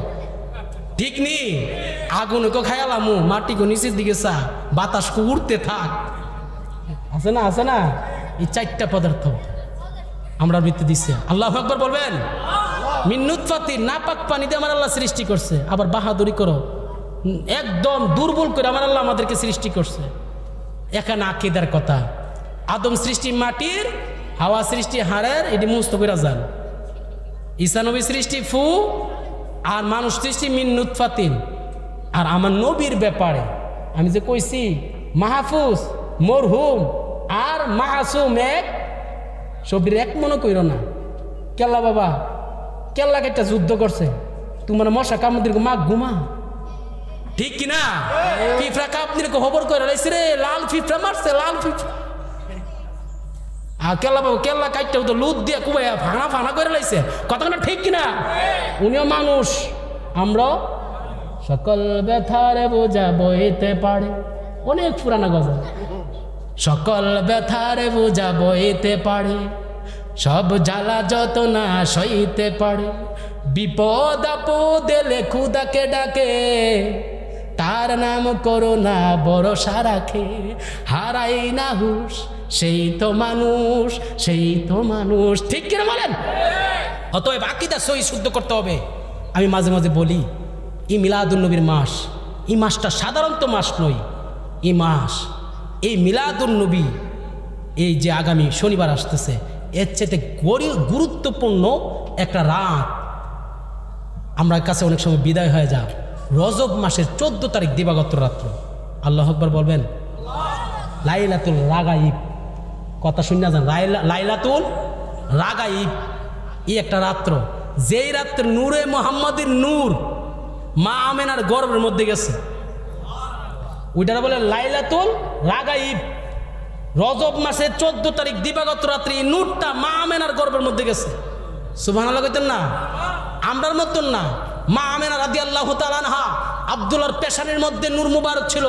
ঠিক নি? আগুনকে খায়ালামু, মাটিকে নিচের দিকে চা, বাতাসকে উড়তে থাক, আছে না? আছে না? এই 4টা পদার্থ আমরা বৃত্তি দিচ্ছে। আল্লাহু আকবার বলবেন। মিন নুতফাতি, নাপাক পানিতে আমার আল্লাহ সৃষ্টি করছে। আবার বাহাদুরি করো, একদম দুর্বল করে আমার আল্লাহ আমাদেরকে সৃষ্টি করছে। এখানে আকীদার কথা। আদম সৃষ্টি মাটির, হাওয়া সৃষ্টি হাড়ের, এটি মুস্ত করে যান। ঈসা নবী সৃষ্টি ফু, আর মানুষ সৃষ্টি মিন নুতফাতিন। আর আমার নবীর ব্যাপারে আমি যে কইছি মাহফুজ, মরহুম আর মাসুম এক, সবির এক মনে কইর না। কেল্লা বাবা, কেল্লাকে একটা যুদ্ধ করছে, তোমার মশা কামুদ্রিক মা ঘুমা, ঠিক কিনা? ফিফরা কাপনির খবর করে লাইছে রে, লাল ফিফরা মারছে, লাল ফিফরা। আর কেল্লা বাবা, কেল্লা কাইটটা তো লুদ দিয়ে কুবাইয়া ফানা ফানা করে লাইছে, কথাটা ঠিক কিনা? উনিও মানুষ, আমরা সকল ব্যথারে বোঝা বইতে পারে, অনেক পুরানা গজল। সকল ব্যথারে বোঝা বইতে পারে, সব জ্বালা যত না সইতে পারে, বিপদ আপদ এলে খুদাকে ডাকে, তার নাম করোনা ভরসা রাখে, হারাই না হুশ সেই তো মানুষ, সেই তো মানুষ, ঠিক কিনা বলেন? অতএব আকীদা সহি শুদ্ধ করতে হবে। আমি মাঝে মাঝে বলি এই মিলাদুন নবীর মাস, এই মাসটা সাধারণত মাস নয়। এই মাস, এই মিলাদুন নবী, এই যে আগামী শনিবার আসতেছে, এর চাইতে গুরুত্বপূর্ণ একটা রাত আমার কাছে অনেক সময় বিদায় হয়ে যায়। রজব মাসের 14 তারিখ দিবাগত রাত্র, আল্লাহু আকবার বলবেন, লাইলাতুল রাগাইব। কথা শুনে যান, লাইলাতুল রাগাইব, এই একটা রাত্র, যেই রাত্রে নূরে মুহাম্মাদের নূর মা আমেনার গর্ভের মধ্যে গেছে, ওইটারা বলে লাইলাতুল রাগাইব। রজব মাসের 14 তারিখ দিবাগত রাত্রে এই নূরটা মা আমেনার গর্ভের মধ্যে গেছে। সুবহানাল্লাহ কইতেন না? আমরার মতন না। মা আমেনা রাদিয়াল্লাহু তাআলা আনহা, আব্দুল্লাহর পেশানির মধ্যে নূর মুবারক ছিল,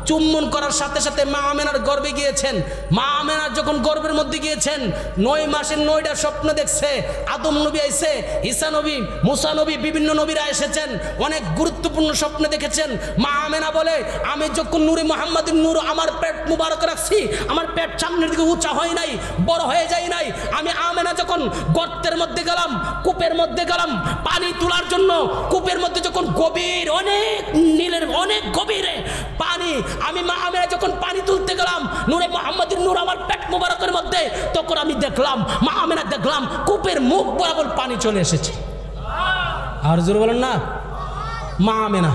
চুম্বন করার সাথে সাথে মা আমেনার গর্ভে গিয়েছেন। মা আমেনার যখন গর্ভের মধ্যে গিয়েছেন, 9 মাসের 9টা স্বপ্ন দেখছে। আদম নবী আইছে, ঈসা নবী, মুসা নবী, বিভিন্ন নবীরা এসেছেন, অনেক গুরুত্বপূর্ণ স্বপ্ন দেখেছেন। মা আমেনা বলে, আমি যখন নূরে মুহাম্মাদের নূর আমার পেট মুবারক রাখছি, আমার পেট সামনের দিকে উঁচা হয় নাই, বড় হয়ে যায় নাই। আমি আমেনা যখন গর্তের মধ্যে গেলাম, কূপের মধ্যে গেলাম পানি তোলার জন্য, কূপের মধ্যে যখন গভীর, অনেক নীলের অনেক গভীরে পানি, আমি মা আমেনা যখন পানি তুলতে গেলাম, নূরে মুহাম্মাদের নূর আমার পেট মুবারকের মধ্যে, তখন আমি দেখলাম, মা আমেনা দেখলাম কূপের মুখ বরাবর পানি চলে এসেছে। আর জোরে বলেন না, মা আমেনা।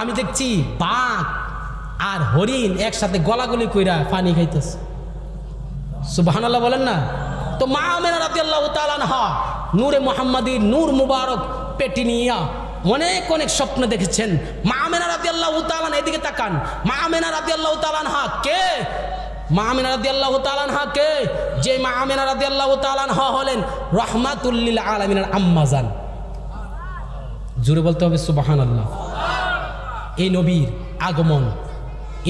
আমি দেখছি বাঘ আর হরিণ একসাথে গলাগলি কইরা পানি খাইতেছে। সুবহানাল্লাহ বলেন না? তো মা আমেনা রাদিয়াল্লাহু তাআলা আনহা নূরে মুহাম্মাদির নূর মুবারক পেটি নিয়া অনেক অনেক স্বপ্ন দেখেছেন। মা আমেনা রাদিয়াল্লাহু তাআলা, এদিকে তাকান, মা আমেনা রাদিয়াল্লাহু তাআলা আনহা কে? মা আমেনা রাদিয়াল্লাহু তাআলা আনহা কে? যে মা আমেনা রাদিয়াল্লাহু তাআলা আনহা হলেন রাহমাতুল লিল আলামিনের আম্মা জান। জোরে বলতে হবে সুবহানাল্লাহ। এই নবীর আগমন,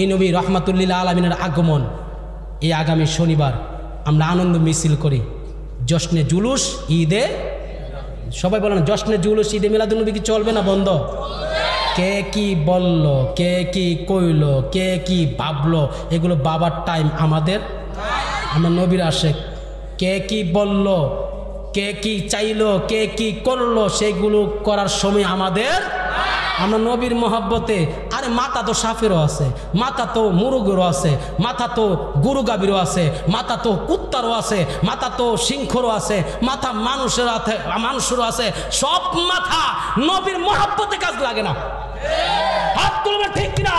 এই নবী রাহমাতুল লিল আলামিনের আগমন, এই আগামী শনিবার আমরা আনন্দ মিছিল করি। জশ্নে জুলুস ঈদে, সবাই বলেন জশ্নে জুলুস ঈদে মিলাদুন নবী কি চলবে না বন্ধ? কে কি বলল, কে কি কইল, কে কি ভাবলো, এগুলো বাবার টাইম আমাদের, আমার নবীর আশেক। কে কি বলল, কে কি চাইলো, কে কি করলো, সেগুলো করার সময় আমাদের আমরা নবীর মহব্বতে, আরে মাথা তো সাপেরও আছে, মাথা তো মুরগেরও আছে, মাথা তো গরু গাভীরও আছে, মাথা তো কুত্তারও আছে, মাথা তো সিংহরও আছে, মাথা মানুষেরও আছে। সব মাথা নবীর মহব্বতে কাজ লাগে না। হাত তুলবে ঠিক কিনা?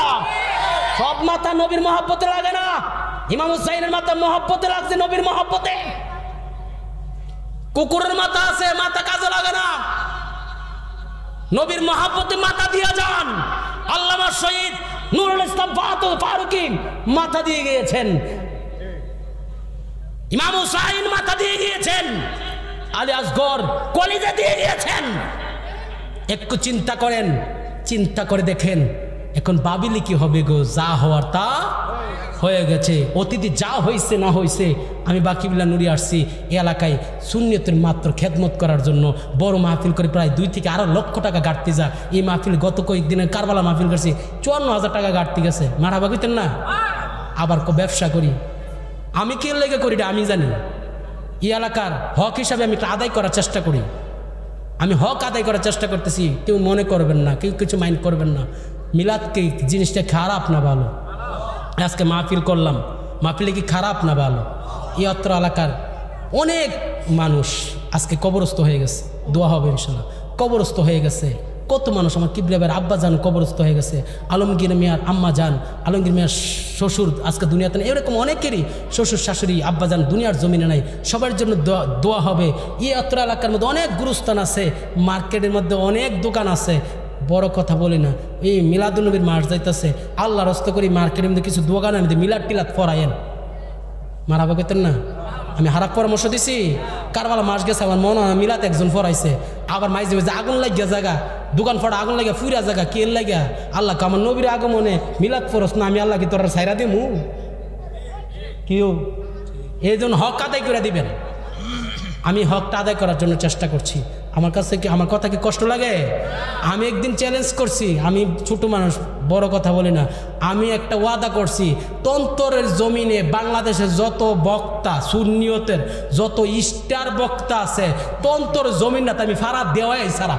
সব মাথা নবীর মহব্বতে লাগে না। ইমাম হুসাইনের মাথা মহব্বতে লাগছে, নবীর মহব্বতে। কুকুরের মাথা আছে, মাথা কাজে লাগে না। নবীর মহব্বতে মাথা দিয়ে যান। আল্লামা শহীদ নুরুল ইসলাম ফারুকী মাথা দিয়ে গিয়েছেন, ইমাম হুসাইন মাথা দিয়ে গিয়েছেন, আলী আসগর কলিজা দিয়ে গিয়েছেন। একটু চিন্তা করেন, চিন্তা করে দেখেন এখন বাবিলি কি হবে গো? যা হওয়ার তা হয়ে গেছে। অতীতে যা হয়েছে না হয়েছে, আমি বাকিবিল্লা নুরি আসছি এ এলাকায় সুন্নিয়তের মাত্র খেদমত করার জন্য। বড় মাহফিল করে প্রায় 2 থেকে আরো লক্ষ টাকা ঘাটতি যা। এই মাহফিল গত কয়েকদিনের কারবালা মাহফিল করছি 54,000 টাকা ঘাটতি গেছে। মারাবা কইতেন না? আবার ব্যবসা করি আমি, কে লেগে করি আমি জানি। এই এলাকার হক হিসাবে আমি আদায় করার চেষ্টা করি। আমি হক আদায় করার চেষ্টা করতেছি, কেউ মনে করবেন না, কেউ কিছু মাইন্ড করবেন না। মিলাদ কি জিনিসটা খারাপ না ভালো? আজকে মাহফিল করলাম, মাহফিলে কি খারাপ না ভালো? এই অত্র এলাকার অনেক মানুষ আজকে কবরস্থ হয়ে গেছে, দোয়া হবে ইনশাল্লাহ। কবরস্থ হয়ে গেছে কত মানুষ, আমার কিবরিয়া ভাইয়ের আব্বা যান কবরস্থ হয়ে গেছে, আলমগীর মিয়ার আম্মা যান, আলমগীর মিয়ার শ্বশুর আজকে দুনিয়াতে নেই। এরকম অনেকেরই শ্বশুর শাশুড়ি আব্বা যান দুনিয়ার জমিনে নাই। সবার জন্য দোয়া হবে। এই অত্র এলাকার মধ্যে অনেক গুরুস্থান আছে, মার্কেটের মধ্যে অনেক দোকান আছে। বড় কথা বলি না, এই মিলাদুন্নবীর মাস যাইতেছে, আল্লাহ রস্ত করি মার্কেটের মধ্যে কিছু দোকানের মধ্যে মিলাদ টিলাদ ফরায়েন। মারাবা করতেন না? আমি হারাপ পরামর্শ দিছি। কারবালা মাস গেছে, আমার মনে হয় মিলাদ একজন ফরাইছে, আবার মাইজে মাঝে আগুন লাগিয়া জায়গা, দোকান ফটা আগুন লাগিয়া ফুরা জায়গা, কে লাগিয়া? আল্লাহ আমার নবীর আগমনে মিলাদ ফরস না, আমি আল্লাহ কি তোর সাইরা দিমু? কেউ এই জন্য হক আদায় করে দিবেন। আমি হকটা আদায় করার জন্য চেষ্টা করছি। আমার কাছে কি আমার কথা কি কষ্ট লাগে? আমি একদিন চ্যালেঞ্জ করছি, আমি ছোট মানুষ, বড় কথা বলি না। আমি একটা ওয়াদা করছি, তন্তরের জমিনে বাংলাদেশের যত বক্তা, সুন্নিয়তের যত স্টার বক্তা আছে, তন্তর জমিনটা আমি ফারা দেওয়াই সারা।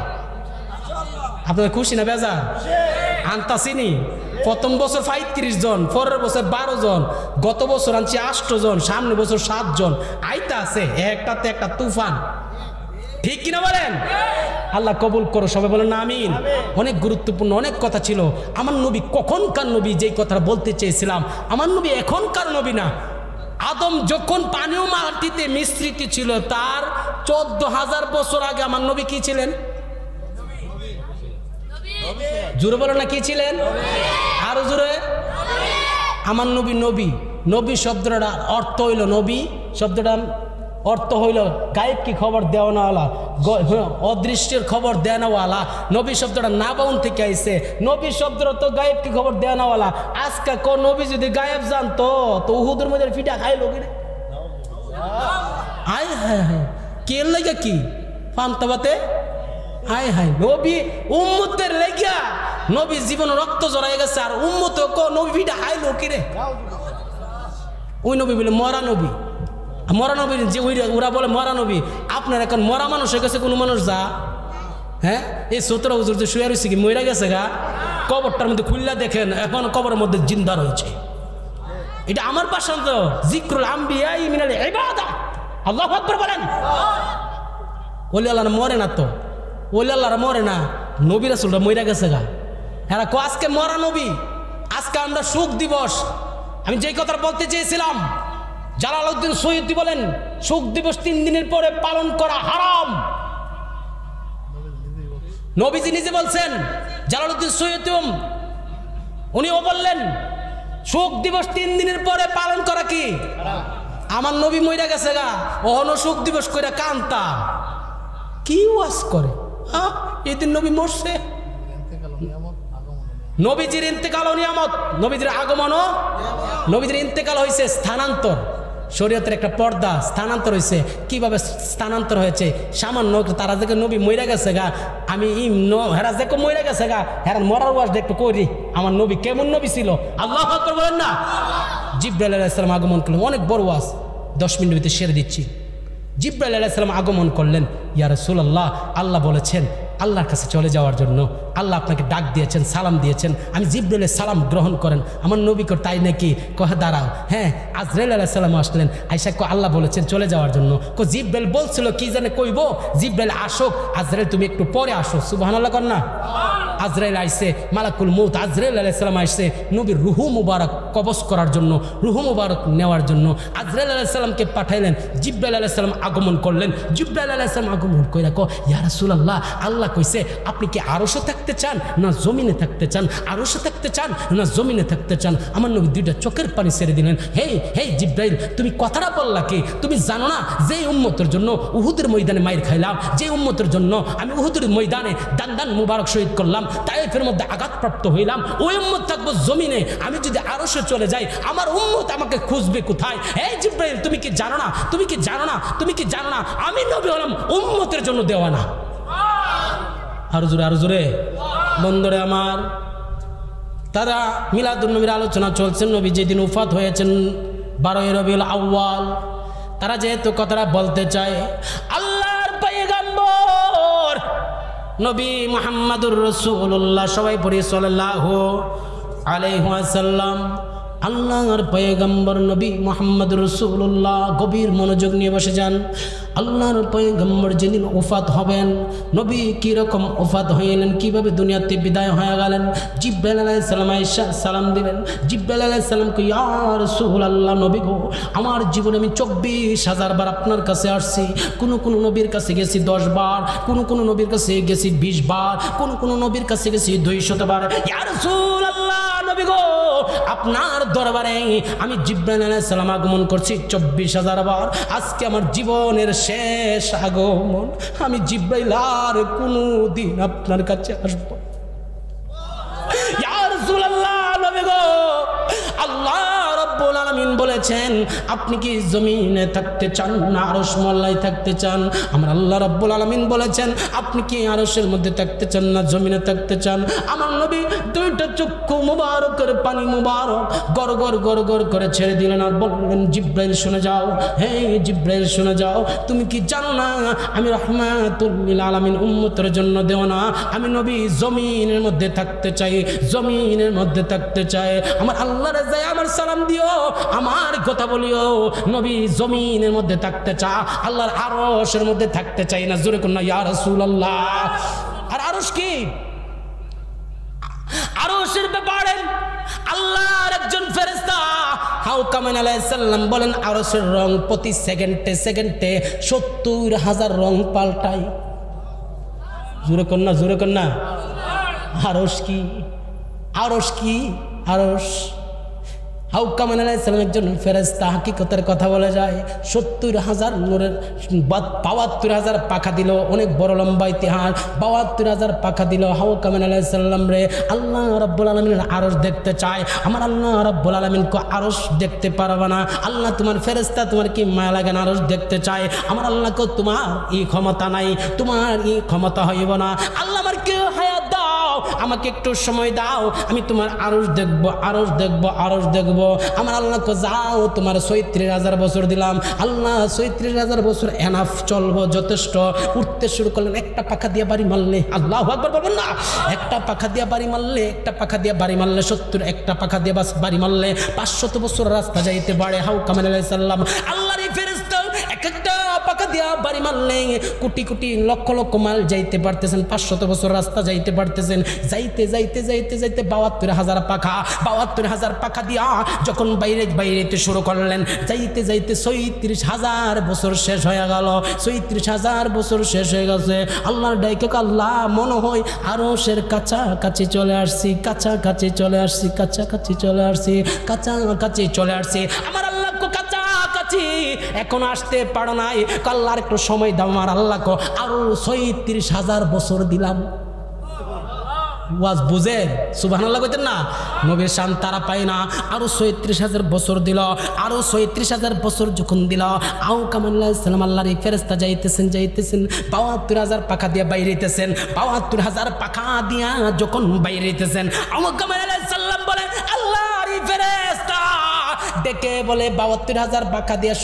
আপনাদের খুশি না বেজা? আনতাছিনি প্রথম বছর 35 জন, পরের বছর 12 জন, গত বছর আনছি 8 জন, সামনে বছর 7 জন। আইতা আছে একটাতে একটা তুফান, ঠিক কিনা বলেন? আল্লাহ কবুল করো, সবাই বলেন আমিন। অনেক গুরুত্বপূর্ণ অনেক কথা ছিল। আমার নবী কখনকার নবী, যেই কথাটা বলতে চেয়েছিলাম, আমার নবী এখনকার নবী না। আদম যখন পানীয় মাটিতে মিশ্রিত ছিল, তার 14,000 বছর আগে আমার নবী কি ছিলেন? জোরে বলো না, কি ছিলেন? আরো জোরে। আমার নবী নবী। নবী শব্দটার অর্থ হইল, নবী শব্দটা অর্থ হইল গায়েব কি খবর দেওয়ানা, অদৃশ্যের খবর দেওয়ানা। নবী শব্দটা নাবাউন থেকে আইছে। নবী শব্দটা তো গায়েব কি খবর দেওয়ানা। আজকে কোন নবী যদি গায়েব জানতো তো উহুদের মধ্যে ফিটা খাইলো কিনে। আয় হায় হায়, কে লাগে কি ফান্তাবাতে? হায় হায়, নবী উম্মতের লেগিয়া নবী জীবন রক্ত জড়াই গেছে, আর উম্মত নবী ফিটা খাইলো কিরে? ওই নবী বলে মরা নবী। মরা নবী যে ওরা বলে মরা নবী। আপনার এখন মরা মানুষ হয়ে গেছে কোনো মানুষ যা? হ্যাঁ, এই 17 হুজুর যে শুয়ে রয়েছে কি মরে গেছে গা? কবরটার মধ্যে খুললা দেখেন, এখন কবরের মধ্যে জিন্দা রয়েছে। এটা আমার ভাষণ তো, জিক্রুল আম্বিয়া মিনাল ইবাদা। আল্লাহু আকবার বলেন। ওলি আল্লাহ মরে না তো, ওলি আল্লাহরা মরে না, নবী রাসূলরা মরে গেছে গা। হ্যাঁ, আজকে মরা নবী, আজকে আমরা সুখ দিবস। আমি যেই কথা বলতে চেয়েছিলাম, জালালউদ্দিন সৈয়দী বলেন শোক দিবস 3 দিনের পরে পালন করা হারাম। নবীজি নিজে বলছেন, জালালউদ্দিন সৈয়দী উনিও বললেন শোক দিবস 3 দিনের পরে পালন করা কি আমার নবী মইরা গেছে গা, ওহনো শোক দিবস কইরা কান্তা কি ওয়াজ করে? এই দিন নবী মরছে। নবীজির ইন্তেকাল ও নিয়ামত, নবীজির আগমন ও নবীজির ইন্তেকাল হয়েছে স্থানান্তর। শরীয়তের একটা পর্দা, স্থানান্তর হয়েছে। কিভাবে স্থানান্তর হয়েছে? সামান্য তারা যে নবী মইরা গেছে গা, আমি হেরা যে মইরা গেছে গা, হেরা মরার ওয়াজ একটু করি, আমার নবী কেমন নবী ছিল। আল্লাহু আকবার বলেন না। জিবরাইল আলাইহিস সালাম আগমন করলেন, অনেক বড় ওয়াজ, 10 মিনিটের ভিতরে সেরে দিচ্ছি। জিবরাইল আলাইহিস সালাম আগমন করলেন, ইয়া রাসূলুল্লাহ, আল্লাহ বলেছেন আল্লাহর কাছে চলে যাওয়ার জন্য। আল্লাহ আপনাকে ডাক দিয়েছেন, সালাম দিয়েছেন, আমি জিব্রাইলের সালাম গ্রহণ করেন। আমার নবী কর তাই নাকি? কহে দাঁড়াও, হ্যাঁ আজরাইল আলাইহিস সালাম আসলেন, আয়েশা কো আল্লাহ বলেছেন চলে যাওয়ার জন্য। কো জিব্রাইল বলছিল কি জানে কইব, জিব্রাইল আসুক, আজরাইল তুমি একটু পরে আসো। সুবহানাল্লাহ কর না। আজরাইল আইসে, মালাকুল মউত আজরাইল আলাইহিস সালাম আইসে নবীর রুহু মুবারক কবজ করার জন্য, রুহু মুবারক নেওয়ার জন্য আজরাইল আলাইহিস সালামকে পাঠাইলেন। জিব্রাইল আলাইহিস সালাম আগমন করলেন। জিব্রাইল আলাইহিস সালাম আগমন কইরা কো ইয়া রাসূলুল্লাহ, আল্লাহ কইছে আপনি কি আরশে থাকতে চান না জমিনে থাকতে চান? আরশে থাকতে চান না জমিনে থাকতে চান? আমার নবী দুইটা চোখের পানি ছেড়ে দিলেন। হে হে জিব্রাইল, তুমি কথাটা বললা কি? তুমি জানো না যে উম্মতের জন্য উহুদের ময়দানে মাইর খাইলাম, যে উম্মতের জন্য আমি উহুদের ময়দানে দান মুবারক শহীদ করলাম, তায়েফের মধ্যে আঘাতপ্রাপ্ত হইলাম, ওই উম্মত থাকবো জমিনে। আমি যদি আরশে চলে যাই আমার উম্মত আমাকে খুঁজবে কোথায়? হে জিব্রাইল, তুমি কি জানো না, তুমি কি জানো না, তুমি কি জানো না আমি নবী হলাম উম্মতের জন্য দেওয়ানা। আরো জোরে বন্ধুরে আমার, তারা মিলাদুন নবীর আলোচনা চলছেন। নবী যেদিন উফাত হয়েছেন 12 রবিউল আউয়াল, তারা যেহেতু কথাটা বলতে চায়, আল্লাহর পয়গম্বর নবী মুহাম্মদুর রাসূলুল্লাহ, সবাই পড়ি সাল্লাল্লাহু আলাইহি ওয়াসাল্লাম, আল্লাহর পয়গম্বর নবী মুহাম্মদ রাসূলুল্লাহ গভীর মনোযোগ নিয়ে বসে যান। আল্লাহর পয়গম্বর যেদিন ওফাত হবেন, নবী কীরকম ওফাত হইলেন, কীভাবে দুনিয়াতে বিদায় হয়ে গেলেন। জিব্রাইল আলাইহিস সালাম আয়েশা সালাম দিলেন। জিব্রাইল আলাইহিস সালাম কই ইয়া রাসূলুল্লাহ, নবী গো, আমার জীবনে আমি 24,000 বার আপনার কাছে আসছি। কোন নবীর কাছে গেছি 10 বার, কোন নবীর কাছে গেছি 20 বার, কোন নবীর কাছে গেছি 200 বার। ইয়া রাসূলুল্লাহ, নবী গো, আপনার দরবারে আমি জিব্রাইল আলাইহিস সালাম আগমন করছি 24,000 বার। আজকে আমার জীবনের শেষ আগমন। আমি জিব্রাইল আর কোনদিন আপনার কাছে আসবো। ইয়া রাসূলুল্লাহ, নবী গো, আল্লাহ রাব্বুল আলামিন বলেছেন আপনি কি জমিনে থাকতে চান না আরশ মহল্লায় থাকতে চান? আমার আল্লাহ রাব্বুল আলামিন বলেছেন আপনি কি আরশের মধ্যে থাকতে চান না জমিনে থাকতে চান? আমার নবী দুইটা চক্ষু মুবারকের পানি মুবারক গড় গড় গড় গড় করে ছেড়ে দিলেন আর বললেন জিব্রাইল শুনে যাও, হে জিব্রাইল শুনে যাও, তুমি কি জানো না আমি রাহমাতুল লিল আলামিন উম্মতের জন্য দেও না? আমি নবী জমিনের মধ্যে থাকতে চাই, জমিনের মধ্যে থাকতে চাই। আমার আল্লাহর যায় আমার সালাম দিও, আমার কথা বলিও, নবী জমিনের মধ্যে থাকতে চা, আল্লাহর আরশের মধ্যে থাকতে চাই না। জোরে কোন ইয়া রাসূলুল্লাহ। আর আরশ কি? আরশের ব্যাপারে আল্লাহর একজন ফেরেশতা হাউকামান আলাইহিস সালাম বলেন আরশের রং প্রতি সেকেন্ডে সেকেন্ডে 70,000 রং পাল্টায়। জোরে কোন না। আরশ কি? আরশ কি? আরশ হাউকামান আলাইহিস সালাম একজন ফেরেশতা, হাকিকতের কথা বলে যায় 70,000 নূরের 72,000 পাখা দিল। অনেক বড় লম্বা ইতিহাস। 72,000 পাখা দিল হাউকামান আলাইহিস সালাম রে। আল্লাহ রাব্বুল আলামিনের আরশ দেখতে চায়। আমার আল্লাহ রাব্বুল আলামিন কো আরশ দেখতে পারবে না। আল্লাহ তোমার ফেরেশতা, তোমার কি মায়া লাগে না? আরশ দেখতে চায়। আমার আল্লাহ কো তোমার এই ক্ষমতা নাই, তোমার এই ক্ষমতা হইব না। আল্লাহ আমার কে হায়াত দাও, আমাকে একটু সময় দাও, আমি তোমার আরশ দেখব, আরশ দেখব, আরশ দেখব। আমার আল্লাহ কো যাও, তোমার 36,000 বছর দিলাম। আল্লাহ 36,000 বছর এনাফ, চলবো, যথেষ্ট। উঠতে শুরু করলেন, একটা পাখা দিয়ে বাড়ি মারলে, আল্লাহু আকবার বলবেন না, একটা পাখা দিয়ে বাড়ি মারলে, একটা পাখা দিয়ে বাড়ি মারলে 70, একটা পাখা দিয়ে বাড়ি মারলে 500 বছর রাস্তা যাইতে পারে হাউকামান আলাইহিস সালাম। আল্লাহর এই ফেরেশতা একটা পাখা দিয়া বাড়ি মারলে কোটি কোটি লক্ষ লক্ষ মাইল যাইতে পারতেছেন, 500 বছর রাস্তা যাইতে পারতেছেন। যাইতে যাইতে যাইতে যাইতে 72,000 পাখা, 72,000 পাখা দিয়া যখন বাইরেতে শুরু করলেন, যাইতে যাইতে 36,000 বছর শেষ হয়ে গেল। 36,000 বছর শেষ হয়ে গেছে। আল্লাহর ডাইকে আল্লাহ মনে হয় আরশের কাছাকাছি চলে আসছি, কাছাকাছি চলে আসছি, কাছাকাছি চলে আসছি, কাছাকাছি চলে আসছি। আমার আল্লাহ কাছাকাছি এখন আসতে পারো নাই, আল্লাহর একটু সময় দাও। আমার আল্লাহ কো আরো 36,000 বছর দিলাম। ওয়াজ বুঝেন? সুবহানাল্লাহ কইতেন না? নবীর শান তারা পায় না। আরো 36,000 বছর দিল। আরো 36,000 বছর যখন দিল, হাউকামান আলাইহিস সালাম আল্লাহর এই ফেরেশতা যাইতেছেন 72,000 পাখা দিয়ে বাইরেতেছেন। 72,000 পাখা দিয়া যখন বাইরেতেছেন, হাউকামান আলাইহিস সালাম বলেন আল্লাহর এই ফেরেশতা ডেকে বলে 72,000 পাখা দিয়া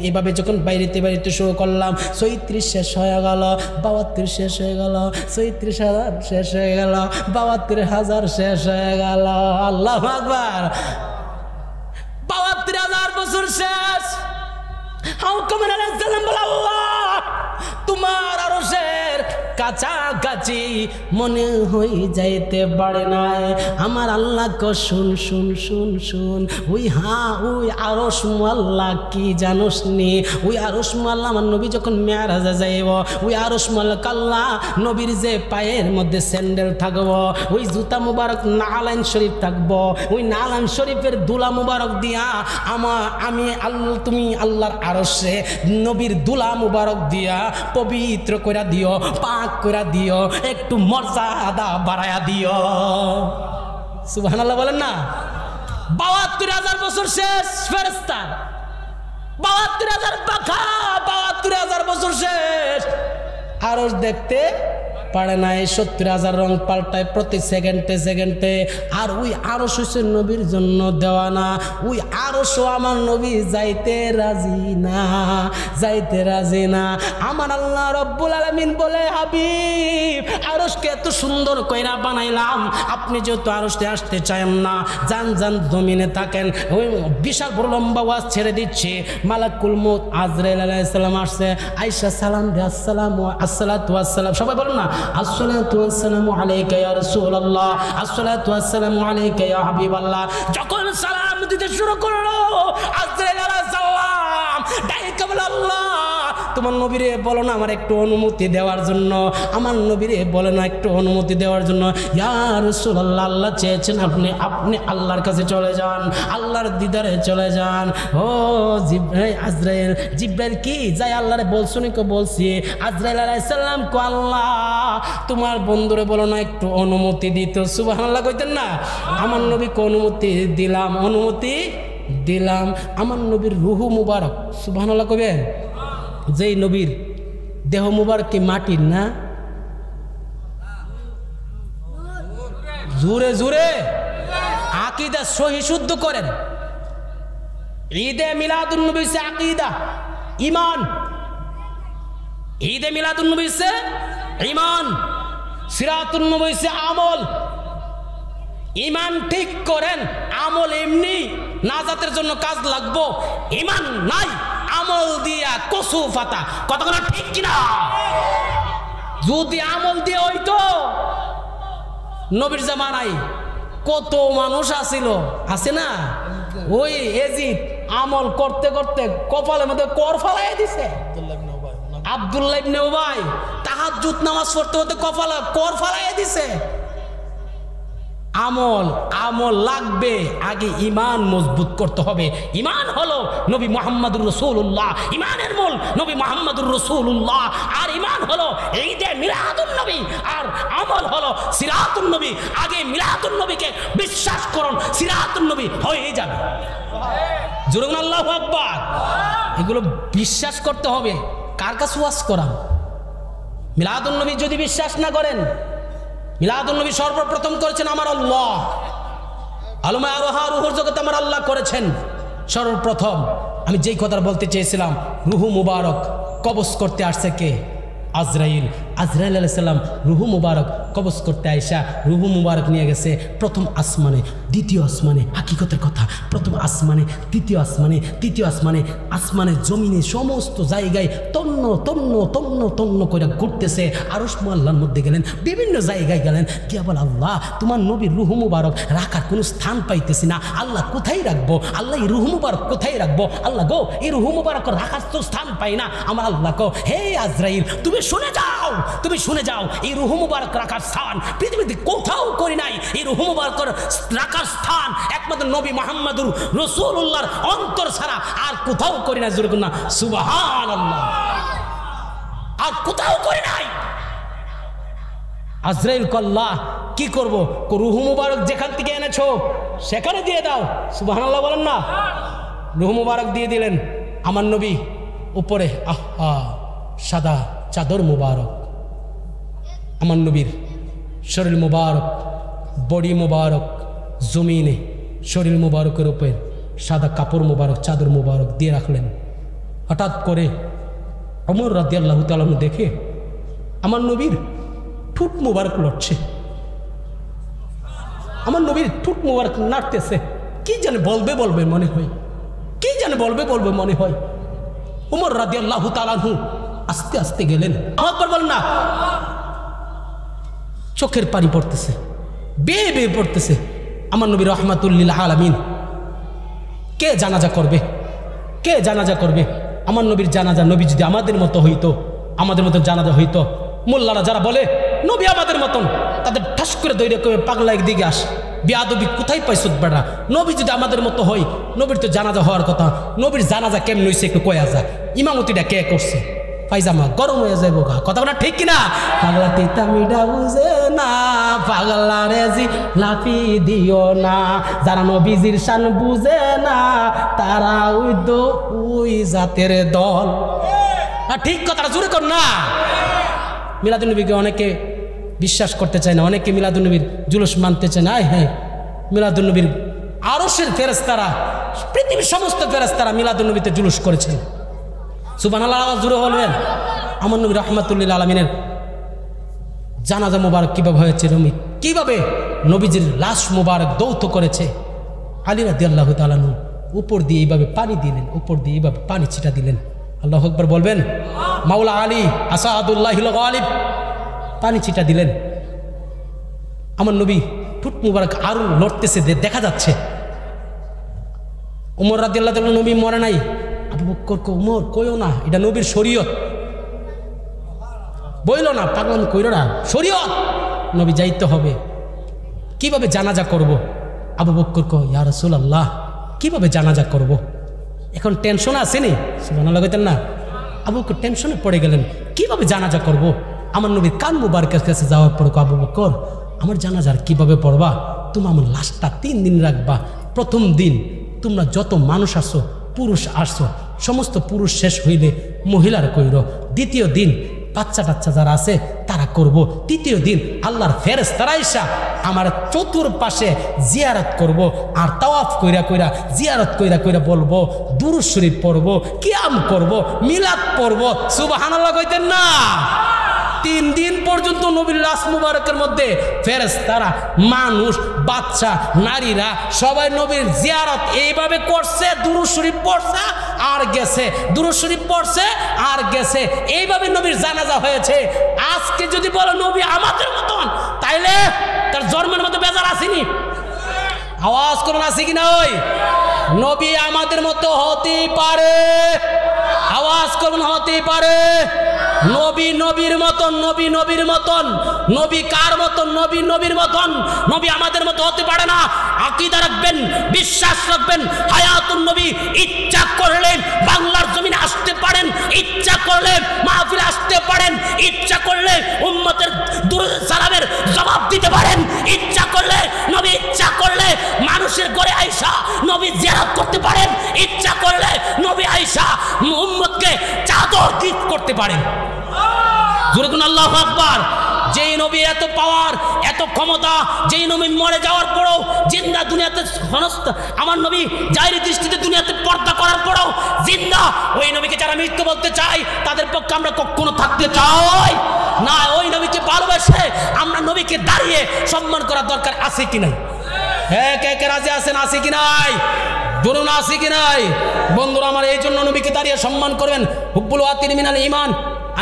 এভাবে যখন বাইরেতে শুরু করলাম 34 শেষ হয়ে গেল, 72 শেষ হয়ে গেল, 34,000 শেষ হয়ে গেল, 72,000 শেষ হয়ে গেল। আল্লাহু আকবার। 72,000 বছর শেষ। হাউকামের আলাইহিস সালাম বলে, আল্লাহ তোমার আরশের কাছাকাছি মনে হই যাইতে পারে না। আমার আল্লাহ কো শুন শুন শুন শুন, ওই ওই আরশ মোয়াল্লা কি জানোস নি? ওই আরশ মোয়াল্লা আমার নবী যখন মেরাজে যাইব, ওই আরশ মোয়াল্লা কাল্লা নবীর যে পায়ের মধ্যে স্যান্ডেল থাকবো, ওই জুতা মুবারক নালাইন শরীফ থাকবো, ওই নালাইন শরীফের দুলা মুবারক দিয়া আমি আল্লাহ তুমি আল্লাহর আরশে নবীর দুলা মুবারক দিয়া পবিত্র কইরা দিও, পাক কইরা দিও, একটু মর্যাদা বাড়ায়া দিও। সুবহানাল্লাহ বলেন না। 72,000 বছর শেষ ফেরেশতা, 72,000 পাখা, 72,000 বছর শেষ। আরশ দেখতে পারে না। 70,000 রং পাল্টায় প্রতি সেকেন্ডে। আর ওই আরশ হচ্ছে নবীর জন্য দেওয়া না। ওই আরশও আমার নবী যাইতে রাজি না, যাইতে রাজি না। আমার আল্লাহ রব্বুল আলামিন বলে, হাবিব আরশকে এত সুন্দর কইরা বানাইলাম, আপনি যেহেতু আরশে আসতে চান না, যান যান জমিনে থাকেন। ওই বিশাল বড় লম্বা ওয়াজ ছেড়ে দিচ্ছে। মালাকুল মউত আজরাইল আলাইহিস সালাম আসছে। আয়েশা সালাম দে, আসসালামু আসসালাতু ওয়াসসালাম, সবাই বলেন না, আসসালাতু ওয়াসসালামু আলাইকা ইয়া রাসূলুল্লাহ, আসসালাতু ওয়াসসালামু আলাইকা ইয়া হাবিবাল্লাহ। যখন সালাম দিতে শুরু করলো আজরাইল আলাইহিস সালাম ডাইকা বলে, আল্লাহ তোমার নবীরে বলো না আমার একটু অনুমতি দেওয়ার জন্য, আমার নবীরে বলে না একটু অনুমতি দেওয়ার জন্য। ইয়া রাসূলুল্লাহ, আল্লাহ চেয়েছেন আপনি আল্লাহর কাছে চলে যান, আল্লাহর দিদারে চলে যান। ও আজরাইল, জিব্রাইল কি যাই আল্লাহরে বলছুনি কো? বলছি। আজরাইল আলাইহিস সালাম কো, আল্লাহ তোমার বন্ধুরে বলো না একটু অনুমতি দিত। সুবহানাল্লাহ কইতেন না। আমার নবীকে অনুমতি দিলাম, অনুমতি দিলাম। আমার নবীর রুহু মুবারক, সুবহানাল্লাহ কইবেন, যেই নবীর দেহ মুবারক কি মাটির না? জোরে জোরে আকীদা সহি শুদ্ধ করেন। ঈদে মিলাদুন নবী সে আকীদা, ঈমান। ঈদে মিলাদুন নবী সে ঈমান, সিরাতুন নবী সে আমল। ঈমান ঠিক করেন, আমল এমনি নাজাতের জন্য কাজ লাগবো। ঈমান নাই, আমল দিয়া কসু ফাতা। কতক্ষণ ঠিক কিনা? যদি আমল দিয়ে হইতো, নবীর জামানায় কত মানুষ আসিল, আছে না? ওই এজিদ আমল করতে করতে কপালের মধ্যে কর ফালাই দিছে। আব্দুল্লাহ ইবনে উবাই তাহাজ্জুদ নামাজ পড়তে হতে কপালে কর ফালাই দিছে। আমল লাগবে, আগে ঈমান মজবুত করতে হবে। ঈমান হলো নবী মুহাম্মদুর রাসূলুল্লাহ, ঈমানের মূল নবী মুহাম্মদুর রাসূলুল্লাহ। আর ঈমান হলো ঈদে মিলাদুন নবী, আর আমল হলো সিরাতুন নবী। আগে মিলাদুন নবীকে বিশ্বাস করুন, সিরাতুন নবী হয়ে যাবে। জোরে বলুন আল্লাহু আকবার। এগুলো বিশ্বাস করতে হবে। কার কাছে ওয়াজ করান? মিলাদুন নবী যদি বিশ্বাস না করেন, মিলাদুন নবী সর্বপ্রথম করেছেন আমার আল্লাহ। আলমে আরোহা রুহুর জগতে আমার আল্লাহ করেছেন সর্বপ্রথম। আমি যেই কথা বলতে চেয়েছিলাম, রুহু মুবারক কবজ করতে আসছে কে? আজরাইল। আজরাইল আলাইহিস সালাম রুহু মুবারক কবজ করতে আইসা রুহু মুবারক নিয়ে গেছে প্রথম আসমানে, দ্বিতীয় আসমানে। হাকিকতের কথা, প্রথম আসমানে, দ্বিতীয় আসমানে, তৃতীয় আসমানে, আসমানে জমিনে সমস্ত জায়গায় তন্ন তন্ন তন্ন তন্ন করে ঘুরতেছে। আরশ মুআল্লার মধ্যে গেলেন, বিভিন্ন জায়গায় গেলেন, গিয়া বল, আল্লাহ তোমার নবীর রুহু মুবারক রাখার কোনো স্থান পাইতেছি না, আল্লাহ কোথায় রাখবো? আল্লাহ এই রুহু মুবারক কোথায় রাখবো? আল্লাহ গো, এই রুহু মুবারক রাখার তো স্থান পাই না। আমার আল্লাহ কো, হে আজরাইল তুমি শুনে যাও, তুমি শুনে যাও, এই রুহু মুবারক রাখার স্থান পৃথিবীতে কোথাও করি নাই। এই রুহু মুবারক রাখার স্থান একমাত্র নবী মুহাম্মদুর রাসূলুল্লাহর অন্তর ছাড়া আর কোথাও করি না। জোরে বলুন না সুবহানাল্লাহ। আর কোথাও করি নাই। আজরাইল কল্লাহ কি করব? রুহু মুবারক যেখান থেকে এনেছো সেখানে দিয়ে দাও। সুবহানাল্লাহ বলেন না। রুহু মুবারক দিয়ে দিলেন। আমার নবী উপরে আহা সাদা চাদর মুবারক, আমার নবীর শরীর মুবারক, বডি মুবারক জমিনে শরীর মুবারকের উপর সাদা কাপড় মোবারক চাদর মোবারক দিয়ে রাখলেন। হঠাৎ করে ওমর রাদিয়াল্লাহু তাআলা দেখে আমার নবীর ঠোঁট মোবারক লড়ছে, আমার নবীর ঠোঁট মোবারক নাড়তেছে। কি জানে বলবে বলবে মনে হয়, কি জানে বলবে বলবে মনে হয়। ওমর রাদিয়াল্লাহু তাআলা আস্তে আস্তে গেলেন। একবার বলেন না, চোখের পানি পড়তেছে, বেয়ে বেয়ে পড়তেছে। আমার নবী রাহমাতুল লিল আলামিন। কে জানাজা করবে, কে জানাজা করবে? আমার নবীর জানাজা, নবী যদি আমাদের মতো হইতো, আমাদের মতো জানাজা হইতো, মোল্লারা যারা বলে নবী আমাদের মতন, তাদের ঠাস করে দৈরে করে পাগলা একদিকে আস, বিয়াদবি কোথায় পাইছ বেড়া? নবী যদি আমাদের মতো হয়, নবীর তো জানাজা হওয়ার কথা। নবীর জানাজা কেমন হয়েছে একটু কয়া যা। ইমামতিটা কে করছে? পায়জামা গরম হয়ে যাইব গা। কথা বলা ঠিক কিনা? পাগলা তিতামিটা বুঝে না, পাগলা রেজি লাফি দিও না। যারা নবীজির শান বুঝে না, তারা ওই তো ওই জাতের দল। ঠিক কথাটা জোরে কর না। মিলাদুন্নবীকে অনেকে বিশ্বাস করতে চায় না, অনেকে মিলাদুন্নবীর জুলুস মানতে চায় না। হ্যাঁ, মিলাদুন্নবীর আরশের ফেরেশতারা, পৃথিবীর সমস্ত ফেরেশতারা মিলাদুন্নবীতে জুলুস করেছেন। সুবহানাল্লাহ, আওয়াজ জোরে বলবেন। আমার নবী রাহমাতুল লিল আলামিনের জানাজা মোবারক কিভাবে হয়েছে, নবী কিভাবে নবীজির লাশ মোবারক দৌত করেছে। আলী রাদিয়াল্লাহু তাআলা উপর দিয়ে এইভাবে পানি দিলেন, উপর দিয়ে এইভাবে পানি ছিটা দিলেন। আল্লাহু আকবার বলবেন। মাওলা আলী আসাদুল্লাহিল গালিব পানি ছিটা দিলেন। আমার নবী ঠোঁট মুবারক আরো লড়তেছে, দেখা যাচ্ছে। ওমর রাদিয়াল্লাহু তাআলা, নবী মরে নাই। আবু বকর কো, ওমর কইও না, এটা নবীর শরীয়ত, বইল না, পাগলামি কইরো না, শরীয়ত, নবী যাইতে হবে। কিভাবে জানাজা করব? আবু বকর কো, ইয়া রাসূলুল্লাহ, কিভাবে জানাজা করব? এখন টেনশন আসেনি? সুবহানাল্লাহ কইতেন না। আবু বকর টেনশনে পড়ে গেলেন, কিভাবে জানাজা করব? আমার নবীর কান মুবারকের কাছে যাওয়ার পর আবু বকর, আমার জানাজার কিভাবে পড়বা? তুমি আমার লাশটা 3 দিন রাখবা। প্রথম দিন তোমরা যত মানুষ আসো, পুরুষ আসো, সমস্ত পুরুষ শেষ হইলে মহিলার কইর। দ্বিতীয় দিন বাচ্চা টাচ্চা যারা আছে তারা করব। তৃতীয় দিন আল্লাহর ফেরেশতারা আইসা আমার চতুর্পাশে জিয়ারত করব, আর তাওয়াফ কইরা কইরা জিয়ারত কইরা কইরা বলবো, দুরূদ শরীফ পড়ব, কিয়াম করব, মিলাদ পড়ব। সুবহানাল্লাহ কইতেন না? 3 দিন পর্যন্ত নবীর লাশ মুবারকের মধ্যে ফেরেশতারা, মানুষ, বাচ্চা, নারীরা সবাই নবীর জিয়ারত এইভাবে করছে, দুরূদ শরীফ পড়ছে আর গেছে, দুরূদ শরীফ পড়ছে আর গেছে। এইভাবে নবীর জানাজা হয়েছে। আজকে যদি বলো নবী আমাদের মতন, তাইলে তার জন্মের মতো বেজার আসেনি? আওয়াজ করুন, আছে কি নয়? নবী আমাদের মতো হতে পারে। আওয়াজ করুন, হতে পারে। নবী নবীর মতন, নবী নবীর মতন। নবী কার মতন? নবী নবীর মতন। নবী আমাদের মতো হতে পারে না। আকীদা রাখবেন, বিশ্বাস রাখবেন। হায়াতুন নবী ইচ্ছা করলে বাংলার জমিনে আসতে পারেন, ইচ্ছা করলে মাহফিলে আসতে পারেন, ইচ্ছা করলে উম্মতের দুরূদ সালামের জবাব দিতে পারেন, ইচ্ছা করলে নবী, ইচ্ছা করলে মানুষের ঘরে আইসা নবী জিয়ারত করতে পারেন, ইচ্ছা করলে নবী আইসা উম্মতকে চাদর গিফট করতে পারেন। জোরে কোন আল্লাহু আকবার। যেই নবী এত পাওয়ার, এত ক্ষমতা, যেই নবী মরে যাওয়ার পরেও জিন্দা দুনিয়াতে সমস্ত, আমার নবী জাহিরি দৃষ্টিতে দুনিয়াতে পর্দা করার পরেও জিন্দা, ওই নবীকে যারা মৃত্যু বলতে চাই তাদের পক্ষে আমরা কখনো থাকতে চাই না। ওই নবীকে ভালোবাসে আমরা নবীকে দাঁড়িয়ে সম্মান করার দরকার আছে কি নাই? হ্যাঁ, কে কে রাজি আছেন? আছে কি নাই? ধরুন, আছে কি নাই? বন্ধুরা আমার, এই জন্য নবীকে দাঁড়িয়ে সম্মান করবেন। হুব্বুল ওয়াতির মিনাল ঈমান,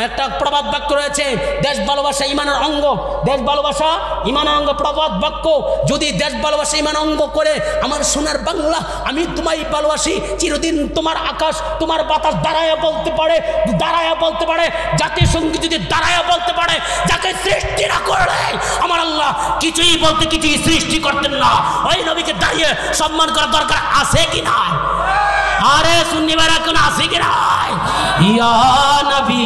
একটা প্রবাদ বাক্য রয়েছে, দেশ ভালোবাসা ইমানের অঙ্গ। দেশ ভালোবাসা ইমানের অঙ্গ, প্রবাদ বাক্য। যদি দেশ ভালোবাসা ইমান অঙ্গ করে, আমার সোনার বাংলা, আমি তোমায় ভালোবাসি, চিরদিন তোমার আকাশ, তোমার বাতাস দাঁড়ায়া বলতে পারে, দাঁড়ায়া বলতে পারে, জাতীয় সঙ্গীত যদি দাঁড়ায়া বলতে পারে, যাকে সৃষ্টি না করলে আমার আল্লাহ কিছুই বলতে, কিছুই সৃষ্টি করতেন না। ওই নবীকে দাঁড়িয়ে সম্মান করার দরকার আছে কি না? আরে সুন্নি ভাইরা কোন আছে কি নাই? ইয়া নবী